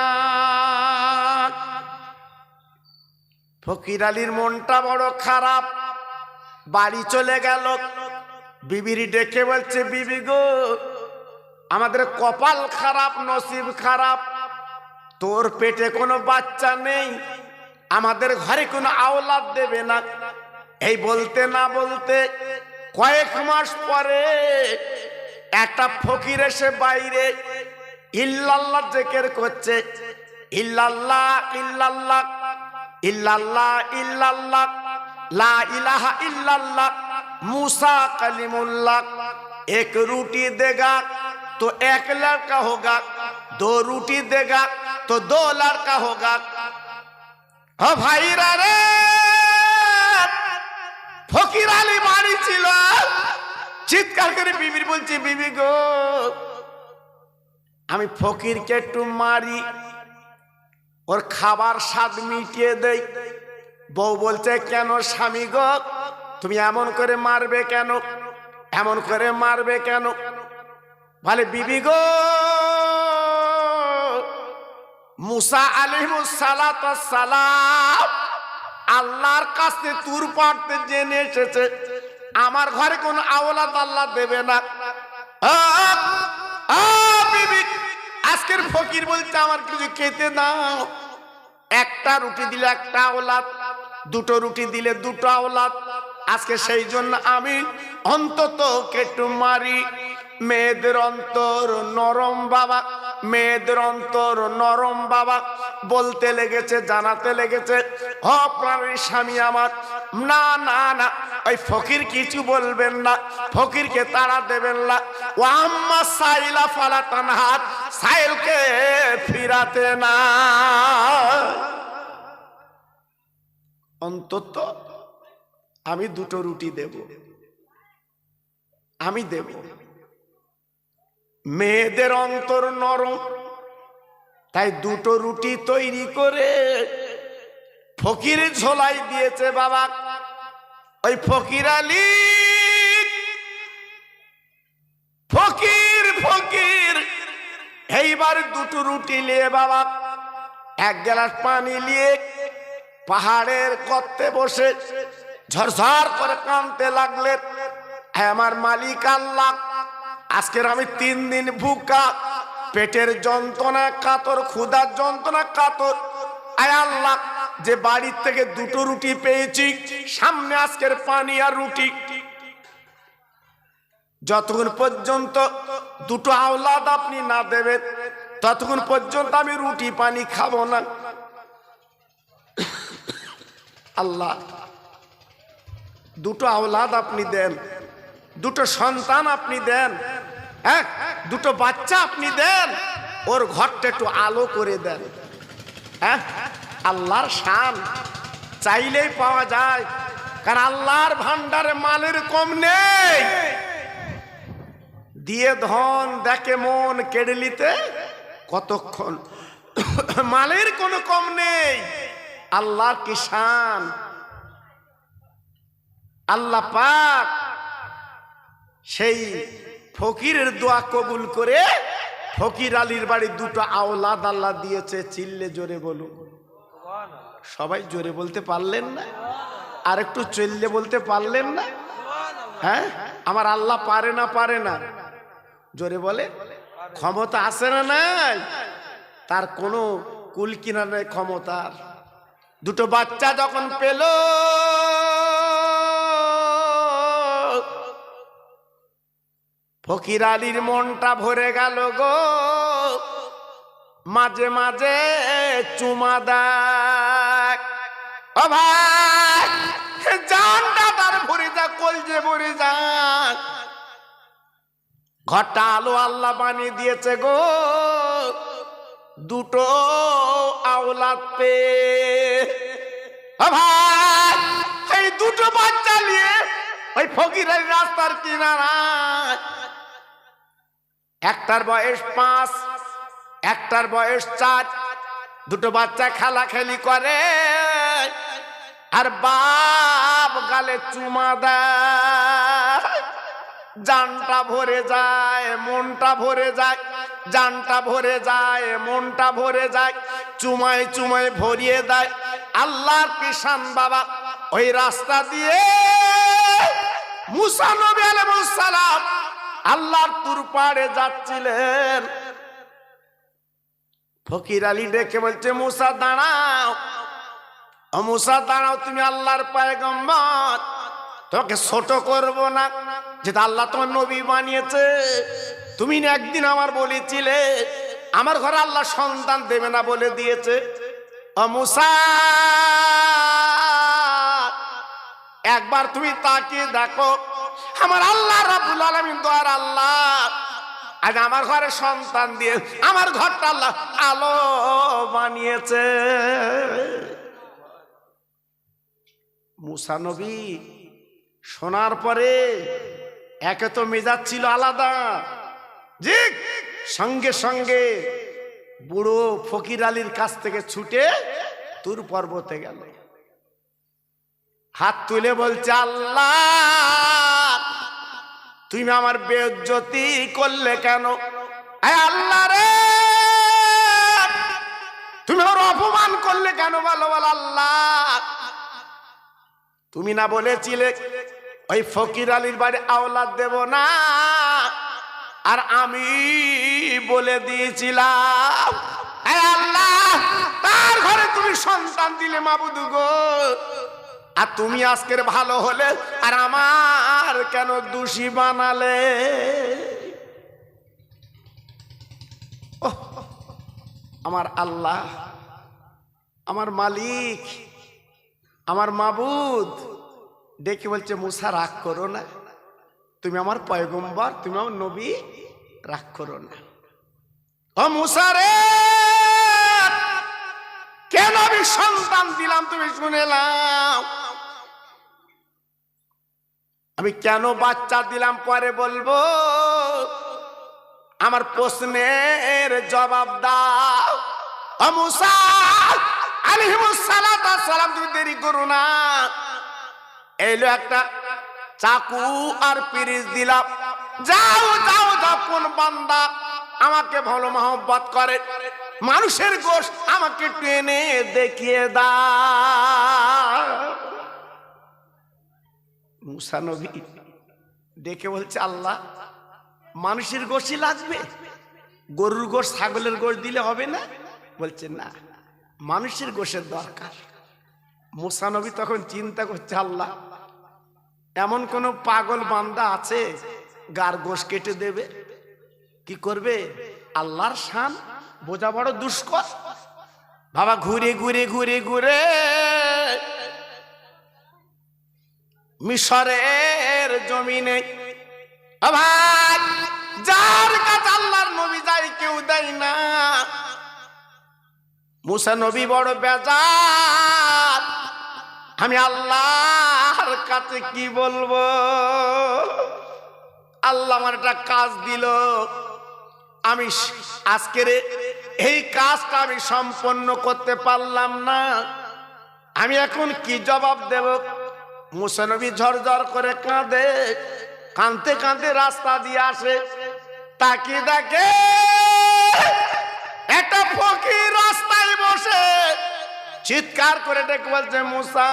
ফকির আলীর মনটা বড় খারাপ, বাড়ি চলে গেল, বিবির ডেকে বলছে, বিবি গো, আমাদের কপাল খারাপ, নসিব খারাপ, তোর পেটে কোনো বাচ্চা নেই, আমাদের ঘরে কোনো আওলাদ দেবে না। এই বলতে না বলতে কয়েক মাস পরে একটা ফকির এসে বাইরে ইল্লাল্লাহ জিকির করছে, ইল্লাল্লাহ ইল্লাল্লাহ ইল্লাল্লাহ ইল্লাল্লাহ লা ইলাহা ইল্লাল্লাহ मूसा कलीमुल्लाह। एक रोटी देगा तो एक लड़का होगा, दो रोटी देगा तो दो लड़का होगा। हाँ भाई रे, ফকির আলী বাড়ি ছিল, চিৎকার করে বিবির বলছি, বিবি গো, আমি ফকিরকে একটু মারি, ওর খাবার স্বাদ মিটিয়ে দেই। বউ বলছে, কেন স্বামী গো, তুমি এমন করে মারবে কেন, এমন করে মারবে কেন? বলে, বিবি গো, মুসা আলাইহিস সালাম আল্লাহর কাছে তুর পাড়তে জেনে এসেছে আমার ঘরে কোনো আওলাদ আল্লাহ দেবে না। বিবি, আজকের ফকির বলছে আমার কিছু খেতে দাও, একটা রুটি দিলে একটা আওলাদ, দুটো রুটি দিলে দুটো আওলাদ, আজকে সেই জন্য আমি অন্তত কেটু মারি। মেয়েদের অন্তর নরম বাবা, মেয়েদের অন্তর নরম বাবা। বলতে লেগেছে, জানাতে লেগেছে, হ প্রাণের স্বামী আমার, না না না, ওই ফকির কিছু বলবেন না, ফকিরকে তাড়া দেবেন না। ও আম্মা সাইলা ফালা তানহার, সাইলকে ফিরাতে না, অন্তত আমি দুটো রুটি দেব, আমি দেব। মেয়েদের অন্তর নরম, তাই দুটো রুটি তৈরি করে ফকির ঝোলাই দিয়েছে বাবা। ওই ফকির আলী, ফকির ফকির এইবার দুটো রুটি নিয়ে বাবা এক গ্লাস পানি নিয়ে পাহাড়ের গর্তে বসে ঝরঝর করে কাঁদতে লাগলেন। আমার মালিক আল্লাহ, আজকের আমি 3 দিন ভুকা, পেটের যন্ত্রণা কাতর, ক্ষুধার যন্ত্রণা কাতর। আয় আল্লাহ, যে বাড়ির থেকে 2টো রুটি পেয়েছি, সামনে আজকের পানি আর রুটি, যতক্ষণ পর্যন্ত 2টো আওলাদ আপনি না দেবেন ততক্ষণ পর্যন্ত আমি রুটি পানি খাবো না। আল্লাহ, 2টো আওলাদ আপনি দেন, 2টো সন্তান আপনি দেন, 2টো বাচ্চা আপনি দেন, ওর ঘরটা একটু আলো করে দেন। আল্লাহর শান চাইলেই পাওয়া যায়, কারণ আল্লাহর ভান্ডারে মালের কম নেই। দিয়ে ধন দেখে মন কেড়ে নিতে কতক্ষণ, মালের কোনো কম নেই। আল্লাহর কি শান! আল্লাহ পাক সেই ফকিরের দোয়া কবুল করে ফকির আলীর বাড়ি 2টো আওলাদ আল্লাহ দিয়েছে। চিল্লে জোরে বলুন। সবাই জোরে বলতে পারলেন না? আর একটু চললে বলতে পারলেন না? আমার আল্লাহ পারে না? পারে না? জোরে বলে। ক্ষমতা আছে না নাই? তার কোনো কুল কিনারে ক্ষমতার। 2টো বাচ্চা যখন পেল, ফকির আলীর মনটা ভরে গেল গো। মাঝে মাঝে চুমা দেয়, ও ভাই, জানটা তার ভরে যা, কলজে ভরে যা। ঘরটা আলো আল্লাহ বানিয়ে দিয়েছে গো। 2টো আওলাদ পেয়ে, ও ভাই, এই 2টো বাচ্চা নিয়ে ওই ফকিরের রাস্তার কিনারায়, একটার বয়স 5, একটার বয়স 4, 2টো বাচ্চা খেলাখেলি করে, আর বাপ গালে চুমা দেয়। জানটা ভরে যায়, মনটা ভরে যায়, জানটা ভরে যায়, মনটা ভরে যায়, চুমায় চুমায় ভরিয়ে দেয়। আল্লাহর কিষান বাবা ওই রাস্তা দিয়ে মুসা নবী আলাইহিস সালাম আল্লাহর তুর পাড়ে যাচ্ছিলেন। ফকির আলী ডেকে বলছে, মুসা দাঁড়াও, ও মুসা দাঁড়াও, তুমি আল্লাহর পয়গম্বর, তোমাকে ছোট করব না, যেটা আল্লাহ তোমার নবী বানিয়েছে। তুমি না একদিন আমার বলেছিলে আমার ঘরে আল্লাহ সন্তান দেবে না, বলে দিয়েছে। ও মুসা, একবার তুমি তাকিয়ে দেখো, আমার আল্লাহ রাব্বুল আলামিন দয়ার আল্লাহ আজ আমার ঘরে সন্তান দিয়ে আমার ঘরটা আল্লাহ আলো বানিয়েছে। মুসা নবী শোনার পরে একে তো মেজাজ ছিল আলাদা, জি, সঙ্গে সঙ্গে বুড়ো ফকির আলীর কাছ থেকে ছুটে তুর পর্বতে গেল, হাত তুলে বলছে, আল্লাহ তুমি আমার বেইজ্জতি করলে কেন? আল্লাহ রে, তুমি ওর অপমান করলে কেন? বলো বলো আল্লাহ, তুমি না বলেছিলে ওই ফকির আলীর বাড়ি আওলাদ দেব না, আর আমি বলে দিয়েছিলাম আল্লাহ তার ঘরে তুমি সন্তান দিলে মাবুদ গো, আর তুমি আজকের ভালো হলে আর আমার কেন দোষী বানালে? আমার আল্লাহ, আমার মালিক, আমার মাবুদ ডেকে বলছে, মুসা রাগ করো না, তুমি আমার পয়গম্বর, তুমি আমার নবী, রাগ করো না। ও মুসা রে, কেন আমি সন্তান দিলাম তুমি শুনে নাও, আমি কেন বাচ্চা দিলাম পরে বলবো, আমার প্রশ্নের জবাব দাও। ও মুসা আলাইহিস সালাম, তুমি দেরি করো না, এলো একটা চাকু আর পিরিচ দিলাম, যাও যাও যাও, কোন বান্দা আমাকে ভালো মহব্বত করে, মানুষের গোশত আমাকে টেনে দেখিয়ে দাও। মুসা নবী ডেকে বলছে আল্লাহ মানুষের গোশই লাগবে, গরুর গোশ ছাগলের গোশ দিলে হবে না? বলছে না, মানুষের গোশের দরকার। মুসা নবী তখন চিন্তা করছে আল্লাহ এমন কোন পাগল বান্দা আছে গার গোশ কেটে দেবে? কি করবে? আল্লাহর শান বোঝা বড় দুষ্কর। বাবা ঘুরে ঘুরে ঘুরে ঘুরে মিশরের জমিনে ভাই যার কাছে আল্লাহর নবী যায় কেউ দেয় না। মুসা নবী বড় বেজার, আমি আল্লাহর কাছে কি বলবো? আল্লাহ আমার একটা কাজ দিল, আমি আজকের এই কাজটা আমি সম্পন্ন করতে পারলাম না, আমি এখন কি জবাব দেব? মুসা নবী ঝরঝর করে কাঁদে, কাঁদতে কাঁদতে রাস্তা দিয়ে আসে, তাকিয়ে দেখে একটা ফকির রাস্তায় বসে চিৎকার করে ডেকে বলছে মুসা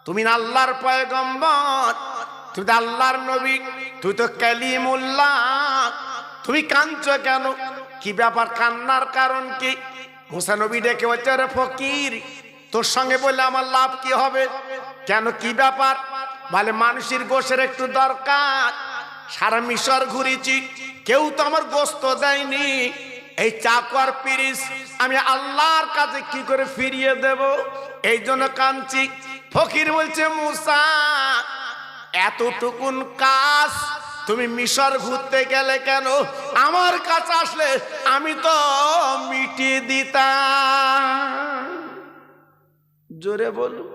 তুমি না আল্লাহর পয়গম্বর, তুই তো আল্লাহর নবী, তুই তো কালিমুল্লাহ, তুমি কাঁদছো কেন? কি ব্যাপার, কান্নার কারণ কি? মুসা নবী ডেকে বলছে রে ফকির তোর সঙ্গে বললে আমার লাভ কি হবে? কেন কি ব্যাপার? বলে মানুষের গোশের একটু দরকার, সারা মিশর ঘুরেছি কেউ তো আমার গোশত দেয়নি, এই চাকর পিরিস আমি আল্লাহর কাছে কি করে ফিরিয়ে দেব, এই জন্য কাঁদছি। ফকির বলছে মুসা এতটুকুন কাজ তুমি মিশর ঘুরতে গেলে কেন? আমার কাছে আসলে আমি তো মিটিয়ে দিতাম। জোরে বলুন,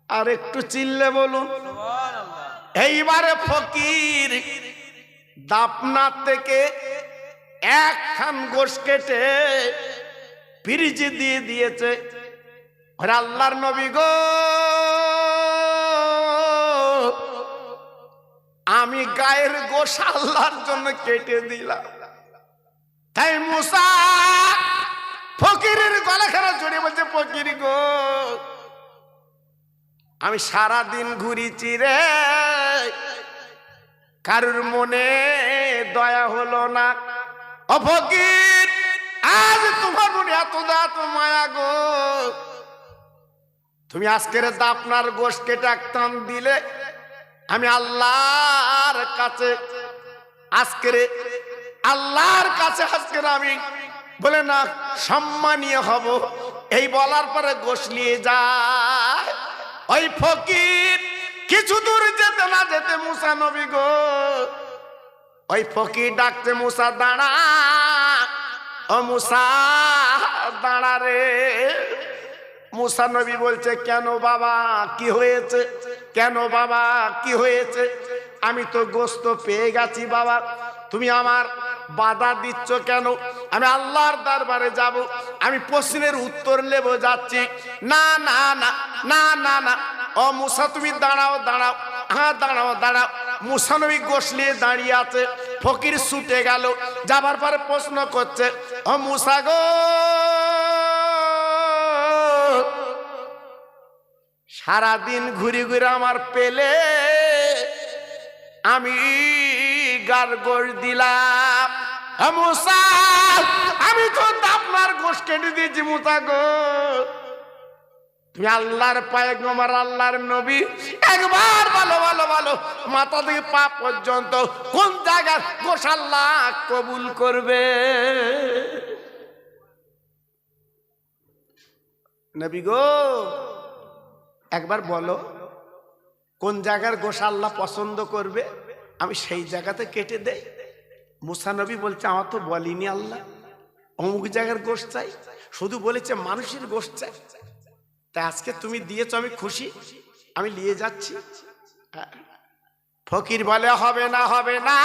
আর একটু চিল্লে বলুন। এইবারে ফকির দাপনা থেকে একখান গোশ কেটে ফ্রিজে দিয়ে দিয়েছে। ওরে আল্লাহর নবী গো, আমি গায়ের গোশ আল্লাহর জন্য কেটে দিলাম। তাই মুসা ফকিরের গলা খারাপ জড়িয়ে বলছে ফকির গো, আমি সারা দিন ঘুরিছি রে, কারুর মনে দয়া হলো না। ও ফকির আজ তোমার মনে এত মায়া গো, তুমি আজকের দাপনার গোশ কেটে একটান দিলে আমি আল্লাহর কাছে আল্লাহর কাছে আজকের আমি বলে না সম্মানীয় হব। এই বলার পরে গোশ নিয়ে যায়। ওই ফকির কিছু দূর যেতে না যেতে মুসা নবী গো, ওই ফকির ডাকতে মুসা দাঁড়া, ও মুসা দাঁড়া রে। মুসা নবী বলছে কেন বাবা কি হয়েছে? কেন বাবা কি হয়েছে? আমি তো গোশত পেয়ে গেছি বাবা, তুমি আমার বাধা দিচ্ছ কেন? আমি আল্লাহর দরবারে যাব, আমি প্রশ্নের উত্তর নেব যাচ্ছি। না না না না না না, ও মুসা তুমি দাঁড়াও দাঁড়াও, হ্যাঁ দাঁড়াও দাঁড়াও। মুসা নবী গোশ নিয়ে দাঁড়িয়ে আছে, ফকির ছুটে গেল, যাবার পরে প্রশ্ন করছে ও মুসা গো, সারাদিন ঘুরে ঘুরে আমার পেলে আমি গার গোশ দিলাম, মুসা আমি তো আপনার গোশ কেটে দিয়েছি মুসা গো, তুমি আল্লাহর পয়গম্বর আল্লাহর নবী, একবার ভালো ভালো ভালো মাথা থেকে পা পর্যন্ত কোন জায়গার গোশ আল্লাহ কবুল করবে? নবী গো একবার বলো কোন জায়গার গোশ আল্লাহ পছন্দ করবে, আমি সেই জায়গাতে কেটে দেই। মুসা নবী বলছে আমার তো বলিনি আল্লাহ অমুক জায়গার গোশ চাই, শুধু বলেছে মানুষের গোশ চাই। তাই আজকে তুমি দিয়েছ আমি খুশি, আমি নিয়ে যাচ্ছি। ফকির বলে হবে না হবে না,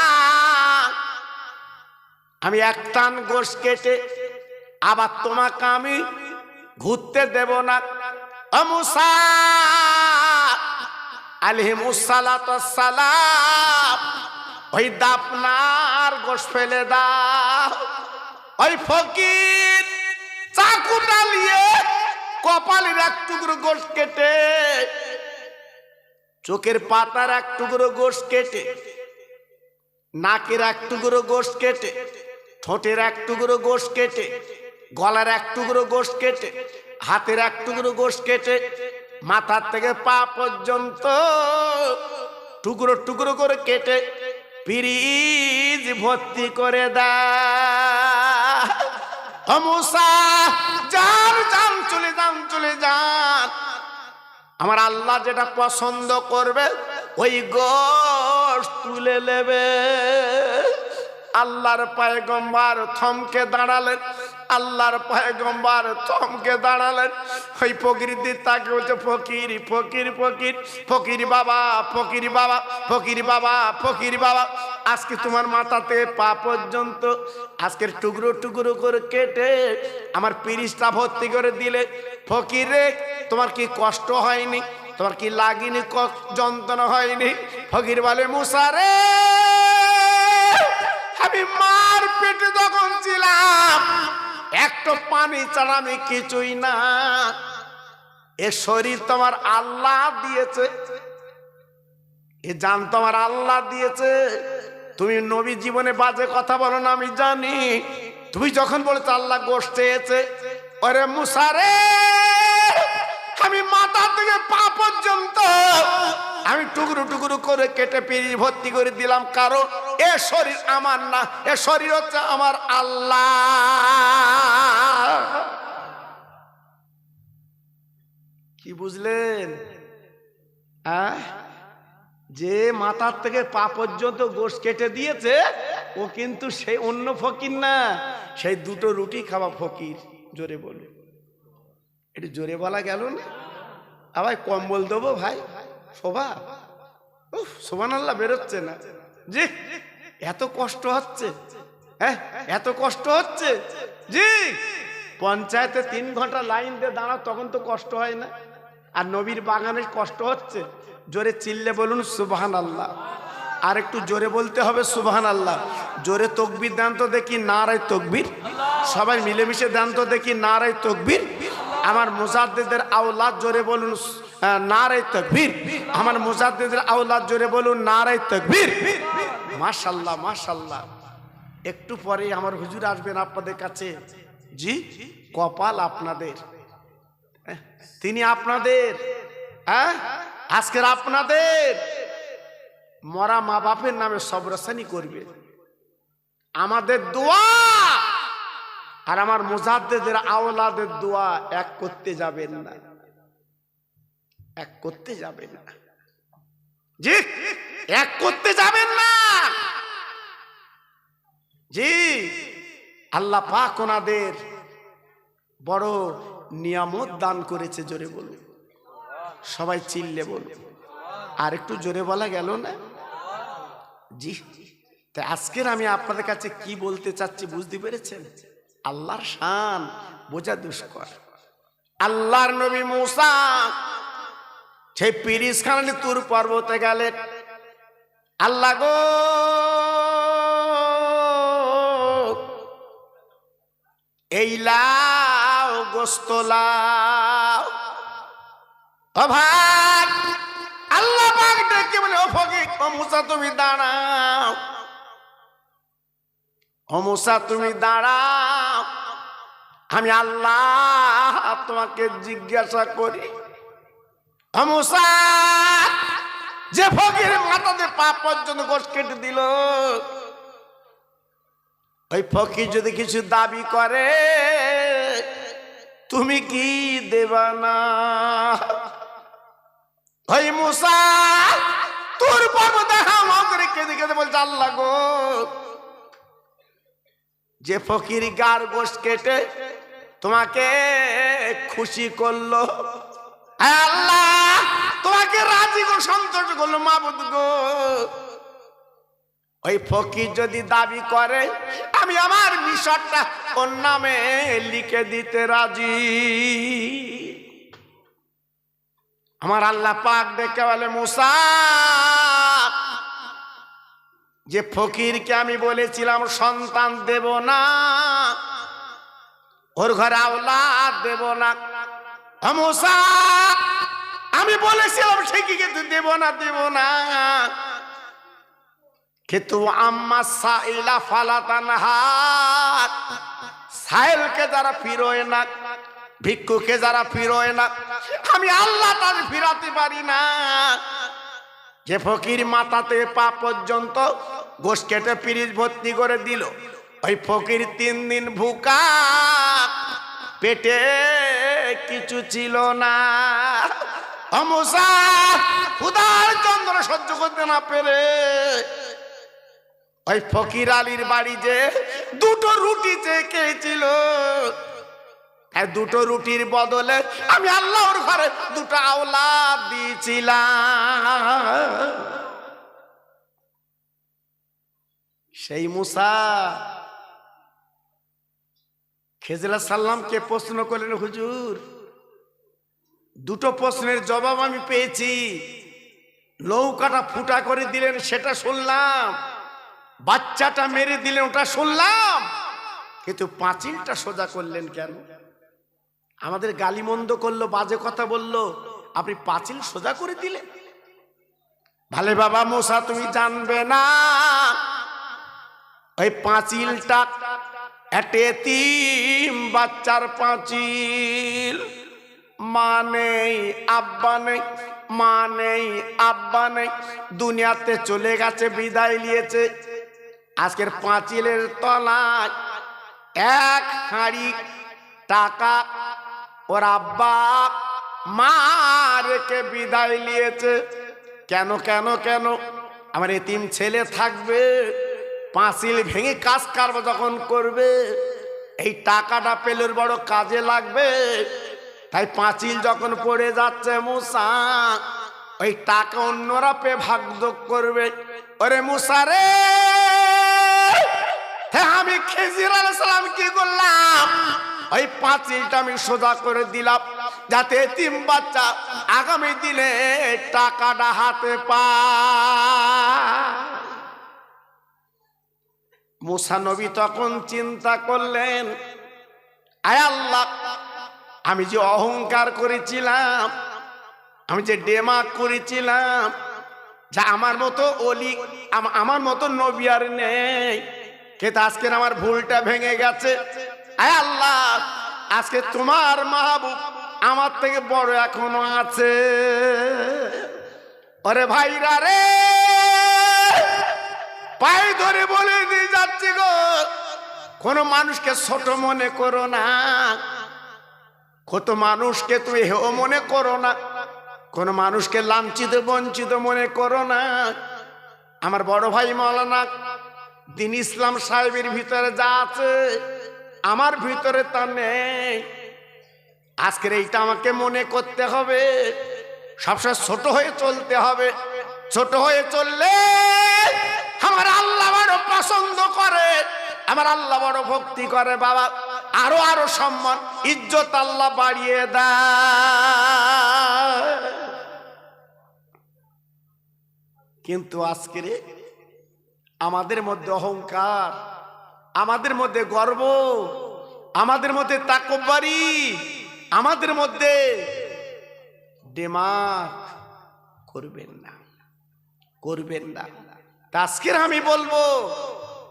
আমি একটান গোশ কেটে আবার তোমাকে আমি ঘুরতে দেব না। ও মুসা আলাইহিমুসসালাতু সালাম, ওই দাপনার গোশ ফেলে দাও। ওই ফকির চাকুটা নিয়ে কপালের এক টুকরো গোশ কেটে চোখের পাতার এক টুকরো গোশ কেটে, নাকের এক টুকরো গোশ কেটে, ঠোঁটের এক টুকরো গোশ কেটে, গলার এক টুকরো গোশ কেটে, হাতের এক টুকরো গোশ কেটে, মাথার থেকে পা পর্যন্ত টুকরো টুকরো করে কেটে পিরিজ ভর্তি করে দেয়। ও মুসা, যান যান, চলে যান, চলে যান। আমার আল্লাহ যেটা পছন্দ করবে ওই গোশত তুলে নেবে। আল্লাহর পয়গম্বর থমকে দাঁড়ালেন, আল্লাহর পয়গম্বর থমকে দাঁড়ালেন। ওই ফকিরদের তাকে বলছে, ফকির ফকির ফকির, ফকির বাবা, ফকির বাবা, ফকির বাবা, ফকির বাবা, আজকে তোমার মাথা থেকে পা পর্যন্ত আজকের টুকরো টুকরো করে কেটে আমার পিরিজটা ভর্তি করে দিলে। ফকির রে, তোমার কি কষ্ট হয়নি? তোমার কি লাগেনি? যন্ত্রণা হয়নি? ফকির বলে, মুসা রে, আমি মার পেটে যখন ছিলাম একটু পানি ছাড়া আমি কিছুই না। এ শরীর তোমার আল্লাহ দিয়েছে, এ জান তোমার আল্লাহ দিয়েছে। তুমি নবী জীবনে বাজে কথা বলো না, আমি জানি। তুমি যখন বলেছো আল্লাহ গোশত চেয়েছে, ওরে মুসা রে, আমি মাথা থেকে পা পর্যন্ত আমি টুকরো টুকরো করে কেটে পিরিজ ভর্তি করে দিলাম, কারণ এ শরীর আমার না, এ শরীর হচ্ছে আমার আল্লাহ। কি বুঝলেন? যে মাথার থেকে পা পর্যন্ত গোশত কেটে দিয়েছে ও কিন্তু সেই অন্য ফকির না, সেই দুটো রুটি খাওয়া ফকির। জোরে বলো, একটু জোরে বলা গেল না? আবার কম্বল দেবো ভাই, শোভা, সুবহানাল্লাহ বেরোচ্ছে না। জি, এত কষ্ট হচ্ছে, হ্যাঁ এত কষ্ট হচ্ছে। জি, পঞ্চায়েতে 3 ঘন্টা লাইন দিয়ে দাঁড়াও, তখন তো কষ্ট হয় না। আর নবীর বাগানে কষ্ট হচ্ছে। জোরে চিল্লে বলুন সুবহানাল্লাহ। আর একটু জোরে বলতে হবে সুবহানাল্লাহ। জোরে তকবীর দেন তো দেখি, নারায়ে তকবীর। সবাই মিলেমিশে দেন তো দেখি, নারায়ে তকবীর। আমার মুজাদ্দিদের আওলাদ জোরে বলুন নারায়ে তাকবীর। আমার মুজাদ্দিদের আওলাদ জোরে বলুন নারায়ে তাকবীর। মাশাআল্লাহ মাশাআল্লাহ। একটু পরে আমার হুজুর আসবেন আপনাদের কাছে। জি, কপাল আপনাদের, তিনি আপনাদের, আজকের আপনাদের মরা মা বাপের নামে সবরসানি করবে। আমাদের দোয়া আর আমার মুজাদ্দিদের আওলাদের দোয়া এক করতে যাবেন না, এক করতে যাবেন না। জি, এক করতে যাবেন না। জি, আল্লাহ পাক ওনাদের বড় নিয়ামত দান করেছে। জোরে বলুন, সবাই চিল্লে বলুন। আর একটু জোরে বলা গেল না? জি, তাই আজকের আমি আপনাদের কাছে কি বলতে চাচ্ছি বুঝতে পেরেছেন? আল্লাহর শান বোঝা দুষ্কর। আল্লাহর নবী মুসা সেই পিরিজখানা তুর পর্বতে গেলেন। আল্লাহ গো, এই লাও গোশত লাও। ও ভাই, আল্লাহ পাক ডেকে বলে, ও ফকির, ও মুসা তুমি দাঁড়াও, ও মুসা তুমি দাঁড়াও, আমি আল্লাহ তোমাকে জিজ্ঞাসা করি। ও মুসা, যে ফকির মাথাতে পা পর্যন্ত গোশত কেটে দিল, ওই ফকির যদি কিছু দাবি করে তুমি কি দেবা না? ওই মুসা তোর পর্বতে হাওয়া করে কেঁদে কেঁদে বলছে, আল্লাহ গো, যে ফকির গার গোশত কেটে তোমাকে খুশি করলো, আল্লাহ তোমাকে রাজি গো, সন্তোষ করলো, মাবুদ গো, ওই ফকির যদি দাবি করে আমি আমার মিশরটা ওর নামে লিখে দিতে রাজি। আমার আল্লাহ পাক ডেকে বলে, মুসা, যে ফকিরকে আমি বলেছিলাম সন্তান দেব না, ওর ঘরে আওলাদ দেব না, মুসা আমি বলেছিলাম ঠিকই, কিন্তু দেব না কিন্তু আম্মা সাইলা ফালা তানহার, সাইলকে যারা ফিরোয় না, ভিক্ষুকে যারা ফিরোয় না, আমি আল্লাহ তার ফিরাতে পারি না। যে ফকির মাথাতে পা পর্যন্ত গোশ কেটে পিরিচ ভর্তি করে দিল, ওই ফকির 3 দিন ভুকা, পেটে কিছু ছিল না। মুসা ক্ষুধার যন্ত্রণা সহ্য করতে না পেরে ওই ফকির আলীর বাড়ি যে 2টো রুটি চেয়ে খেয়েছিল, আর 2টো রুটির বদলে আমি আল্লাহর ঘরে 2টা আওলাদ দিয়েছিলাম। সেই মুসা খেজর সাল্লামকে প্রশ্ন করলেন, হুজুর 2টো প্রশ্নের জবাব আমি পেয়েছি, নৌকাটা ফুটা করে দিলেন সেটা শুনলাম, বাচ্চাটা মেরে দিলেন ওটা শুনলাম, কিন্তু পাঁচিলটা সোজা করলেন কেন? আমাদের গালিমন্দ করলো, বাজে কথা বললো, আপনি পাঁচিল সোজা করে দিলেন। ভালে বাবা মুসা তুমি জানবে না, ওই পাঁচিলটা একটা এতিম বাচ্চার পাঁচিল, মা নেই আব্বা নেই, মা নেই আব্বা নেই, দুনিয়াতে চলে গেছে, বিদায় নিয়েছে। আজকের পাঁচিলের তলায় 1 হাঁড়ি টাকা ওর আব্বা মা রেখে বিদায় নিয়েছে। কেন কেন কেন? আমার এতিম ছেলে থাকবে, পাঁচিল ভেঙে কাজ কারবা যখন করবে, এই টাকাটা পেলে বড় কাজে লাগবে। তাই পাঁচিল যখন পড়ে যাচ্ছে মুসা, ওই টাকা অন্যরা পেয়ে ভাগযোগ করবে। ওরে মুসা রে, হ্যাঁ আমি খেজির আলাইহিস সালাম কি করলাম, ওই পাঁচিলটা আমি সোজা করে দিলাম, যাতে এতিম বাচ্চা আগামী দিনে টাকাটা হাতে পায়। মুসা নবী তখন চিন্তা করলেন, আয় আল্লাহ, আমি যে অহংকার করেছিলাম, আমি যে ডেমাক করেছিলাম, যা আমার মতো অলি, আমার মতো নবী আর নেই, কিন্তু আজকের আমার ভুলটা ভেঙে গেছে। আয় আল্লাহ, আজকে তোমার মাহবুব আমার থেকে বড় এখনো আছে। ওরে ভাইরা রে, পায়ে ধরে বলে দিয়ে যাচ্ছি গো, কোন মানুষকে ছোট মনে করো না, কত মানুষকে তুমি হেও মনে করো না, কোন মানুষকে লাঞ্ছিত বঞ্চিত মনে করো না। আমার বড় ভাই মাওলানা দ্বীন ইসলাম সাহেবের ভিতরে যা আছে আমার ভিতরে তা নেই। আজকের এইটা আমাকে মনে করতে হবে, সবসময় ছোট হয়ে চলতে হবে। ছোট হয়ে চললে আমার আল্লাহ বড় পছন্দ করে, আমার আল্লাহ বড় ভক্তি করে। বাবা আরো আরো সম্মান ইজ্জত আল্লাহ বাড়িয়ে দেয়। কিন্তু আজকের আমাদের মধ্যে অহংকার, আমাদের মধ্যে গর্ব, আমাদের মধ্যে তাকব্বুরি, আমাদের মধ্যে ডেমাক করবেন না, করবেন না। আজকের আমি বলবো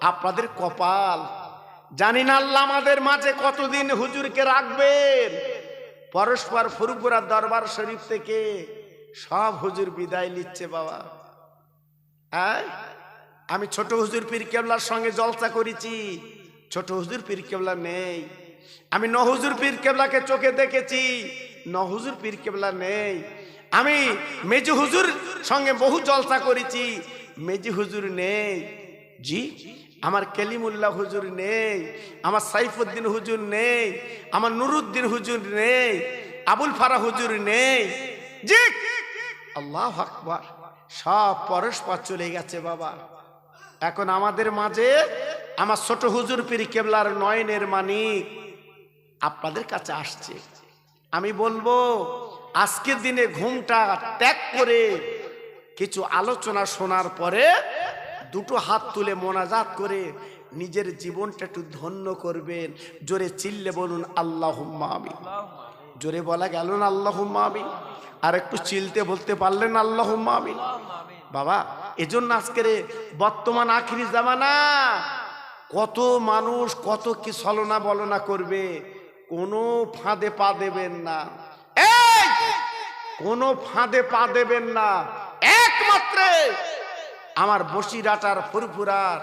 আপনাদের কপাল, জানি না আল্লাহ আমাদের মাঝে কতদিন হুজুরকে রাখবেন। পরস্পর ফুরপুরা দরবার শরীফ থেকে সব হুজুর বিদায় নিচ্ছে বাবা। আমি ছোট হুজুর পীর কেবলার সঙ্গে জলসা করেছি, ছোট হুজুর পীর কেবলা নেই। আমি ন হুজুর পীর কেবলাকে চোখে দেখেছি, ন হুজুর পীর কেবলা নেই। আমি মেজু হুজুর সঙ্গে বহু জলসা করেছি, মেজু হুজুর নেই। জি, আমার কেলিমুল্লাহ হুজুর নেই, আমার সাইফুদ্দিন হুজুর নেই, আমার নুরুদ্দিন হুজুর নেই, আবুল ফারা হুজুর নেই। জি, আল্লাহু আকবার, সব পরস্পর চলে গেছে বাবা। এখন আমাদের মাঝে আমার ছোট হুজুর পীর কেবলার নয়নের মানিক আপনাদের কাছে আসছে। আমি বলবো আজকের দিনে ঘুমটা ত্যাগ করে কিছু আলোচনা শোনার পরে 2টো হাত তুলে মোনাজাত করে নিজের জীবনটা একটু ধন্য করবেন। জোরে চিল্লে বলুন আল্লাহুম্মা আমিন। জোরে বলা গেল না আল্লাহুম্মা আমিন? আর একটু চিলতে বলতে পারলেন আল্লাহুম্মা আমিন? বাবা এজন্য আজকের বর্তমান আখিরি জামানা কত মানুষ কত কি ছলনা বলনা করবে, কোনো ফাঁদে পা দেবেন না। এই কোনো ফাঁদে পা দেবেন না, একমাত্র আমার বসিরাটার ফুরফুরার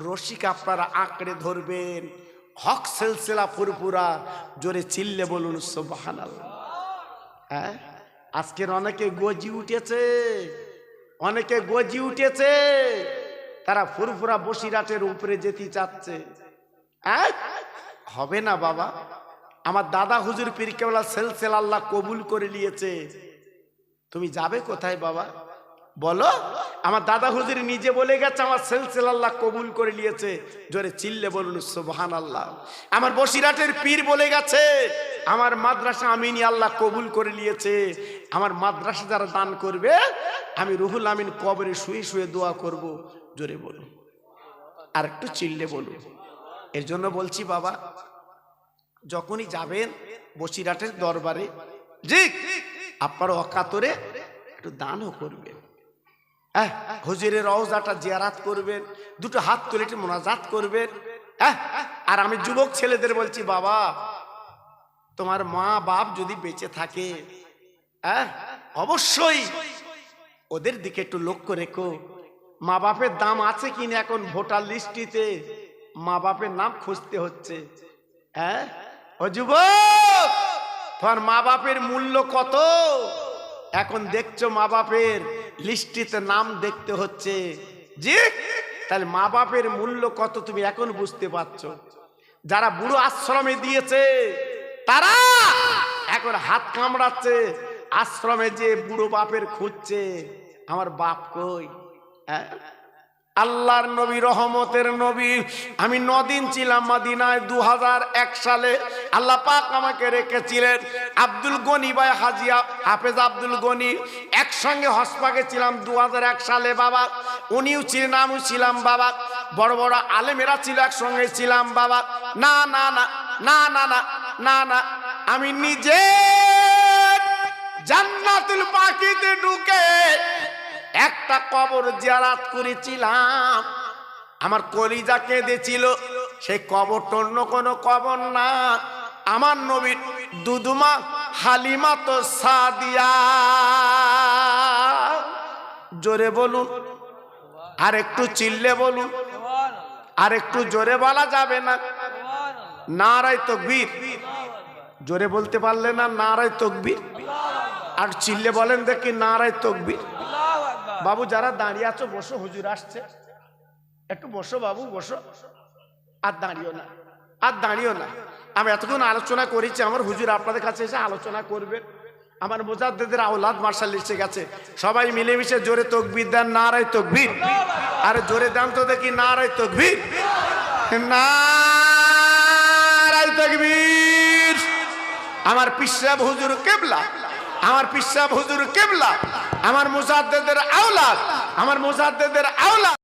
রশিক আপনারা আঁকড়ে ধরবেন। হক সিলসিলা ফুরফুরা, জোরে চিল্লে বলুন সুবহানাল্লাহ। হ্যাঁ, আজকের অনেকে গজি উঠেছে, অনেকে গজি উঠেছে, তারা ফুরফুরা বসিরাটের উপরে যেতে চাচ্ছে। হবে না বাবা, আমার দাদা হুজুর পীর কেবলা সিলসিলা আল্লাহ কবুল করে নিয়েছে, তুমি যাবে কোথায় বাবা বলো? আমার দাদা হুজুর নিজে বলে গেছে আমার সিলসিলা আল্লাহ কবুল করে নিয়েছে, জোরে চিল্লে বলুন সুবহানাল্লাহ। আমার বসিরাটের পীর বলে গেছে আমার মাদ্রাসা আমিনী আল্লাহ কবুল করে নিয়েছে, আমার মাদ্রাসা যারা দান করবে আমি রুহুল আমিন কবরে শুয়ে শুয়ে দোয়া করব, জোরে বলুন আর একটু চিল্লে বলুন। এর জন্য বলছি বাবা, যখনই যাবেন বসিরাটের দরবারে, জি আপনার অকাতরে একটু দানও করবেন। হ্যাঁ, হুজুরের রওজাটা জিয়ারাত করবেন, দুটো হাত তুলে একটু মোনাজাত করবেন। হ্যাঁ, আর আমি যুবক ছেলেদের বলছি বাবা, তোমার মা বাপ যদি বেঁচে থাকে, হ্যাঁ অবশ্যই ওদের দিকে একটু লক্ষ্য রেখো। মা বাপের দাম আছে কিনা এখন ভোটার লিস্টিতে মা বাপের নাম খুঁজতে হচ্ছে। হ্যাঁ ও যুবক, তোমার মা বাপের মূল্য কত এখন দেখছো, মা বাপের লিস্টিতে নাম দেখতে হচ্ছে। জি, তাহলে মা বাপের মূল্য কত তুমি এখন বুঝতে পারছো। যারা বুড়ো আশ্রমে দিয়েছে তারা এখন হাত কামড়াচ্ছে, আশ্রমে যে বুড়ো বাপের খুঁজছে, আমার বাপ কই। আল্লাহর নবী রহমতের নবী, আমি 9 দিন ছিলাম মদিনায় 2001 সালে, আল্লাহ পাক আমাকে রেখেছিলেন। আব্দুল গনি ভাই হাজিয়া হাফেজ আব্দুল গনি একসঙ্গে হসপাকে ছিলাম 2001 সালে বাবা, উনিও ছিলেন আমিও ছিলাম বাবা, বড় বড় আলেমেরা ছিল একসঙ্গে ছিলাম বাবা। না না না না না না না না, আমি নিজে জান্নাতুল বাকিতে ঢুকে একটা কবর জিয়ারত করেছিলাম, আমার কলিজা কেঁদেছিল। সেই কবরটা অন্য কোনো কবর না, আমার নবীর দুদুমা হালিমা তো সাদিয়া। জোরে বলুন আর একটু চিল্লে বলুন, আর একটু জোরে বলা যাবে না? নারায়ে তাকবীর, জোরে বলতে পারলে না নারায়ে তাকবীর? আর চিল্লে বলেন দেখি নারায়ে তাকবীর। বাবু যারা দাঁড়িয়ে আছো বসো, হুজুর আসছে, একটু বসো বাবু বসো। আর দাঁড়িও না, আর দাঁড়িও না। আমি এতক্ষণ আলোচনা করেছি, আমার হুজুর আপনাদের কাছে এসে আলোচনা করবেন। আমার মুজাদ্দিদের আওলাদ মার্শাল এসে গেছে, সবাই মিলেমিশে জোরে তাকবীর দেন, নারায়ে তাকবীর। আর জোরে দেন তো দেখি নারায়ে তাকবীর, নারায়ে তাকবীর। আমার পীর সাহেব হুজুর কিবলা, আমার পীর সাহেব হুজুর কিবলা, আমার মুজাদ্দিদের আওলাদ, আমার মুজাদ্দিদের আওলাদ।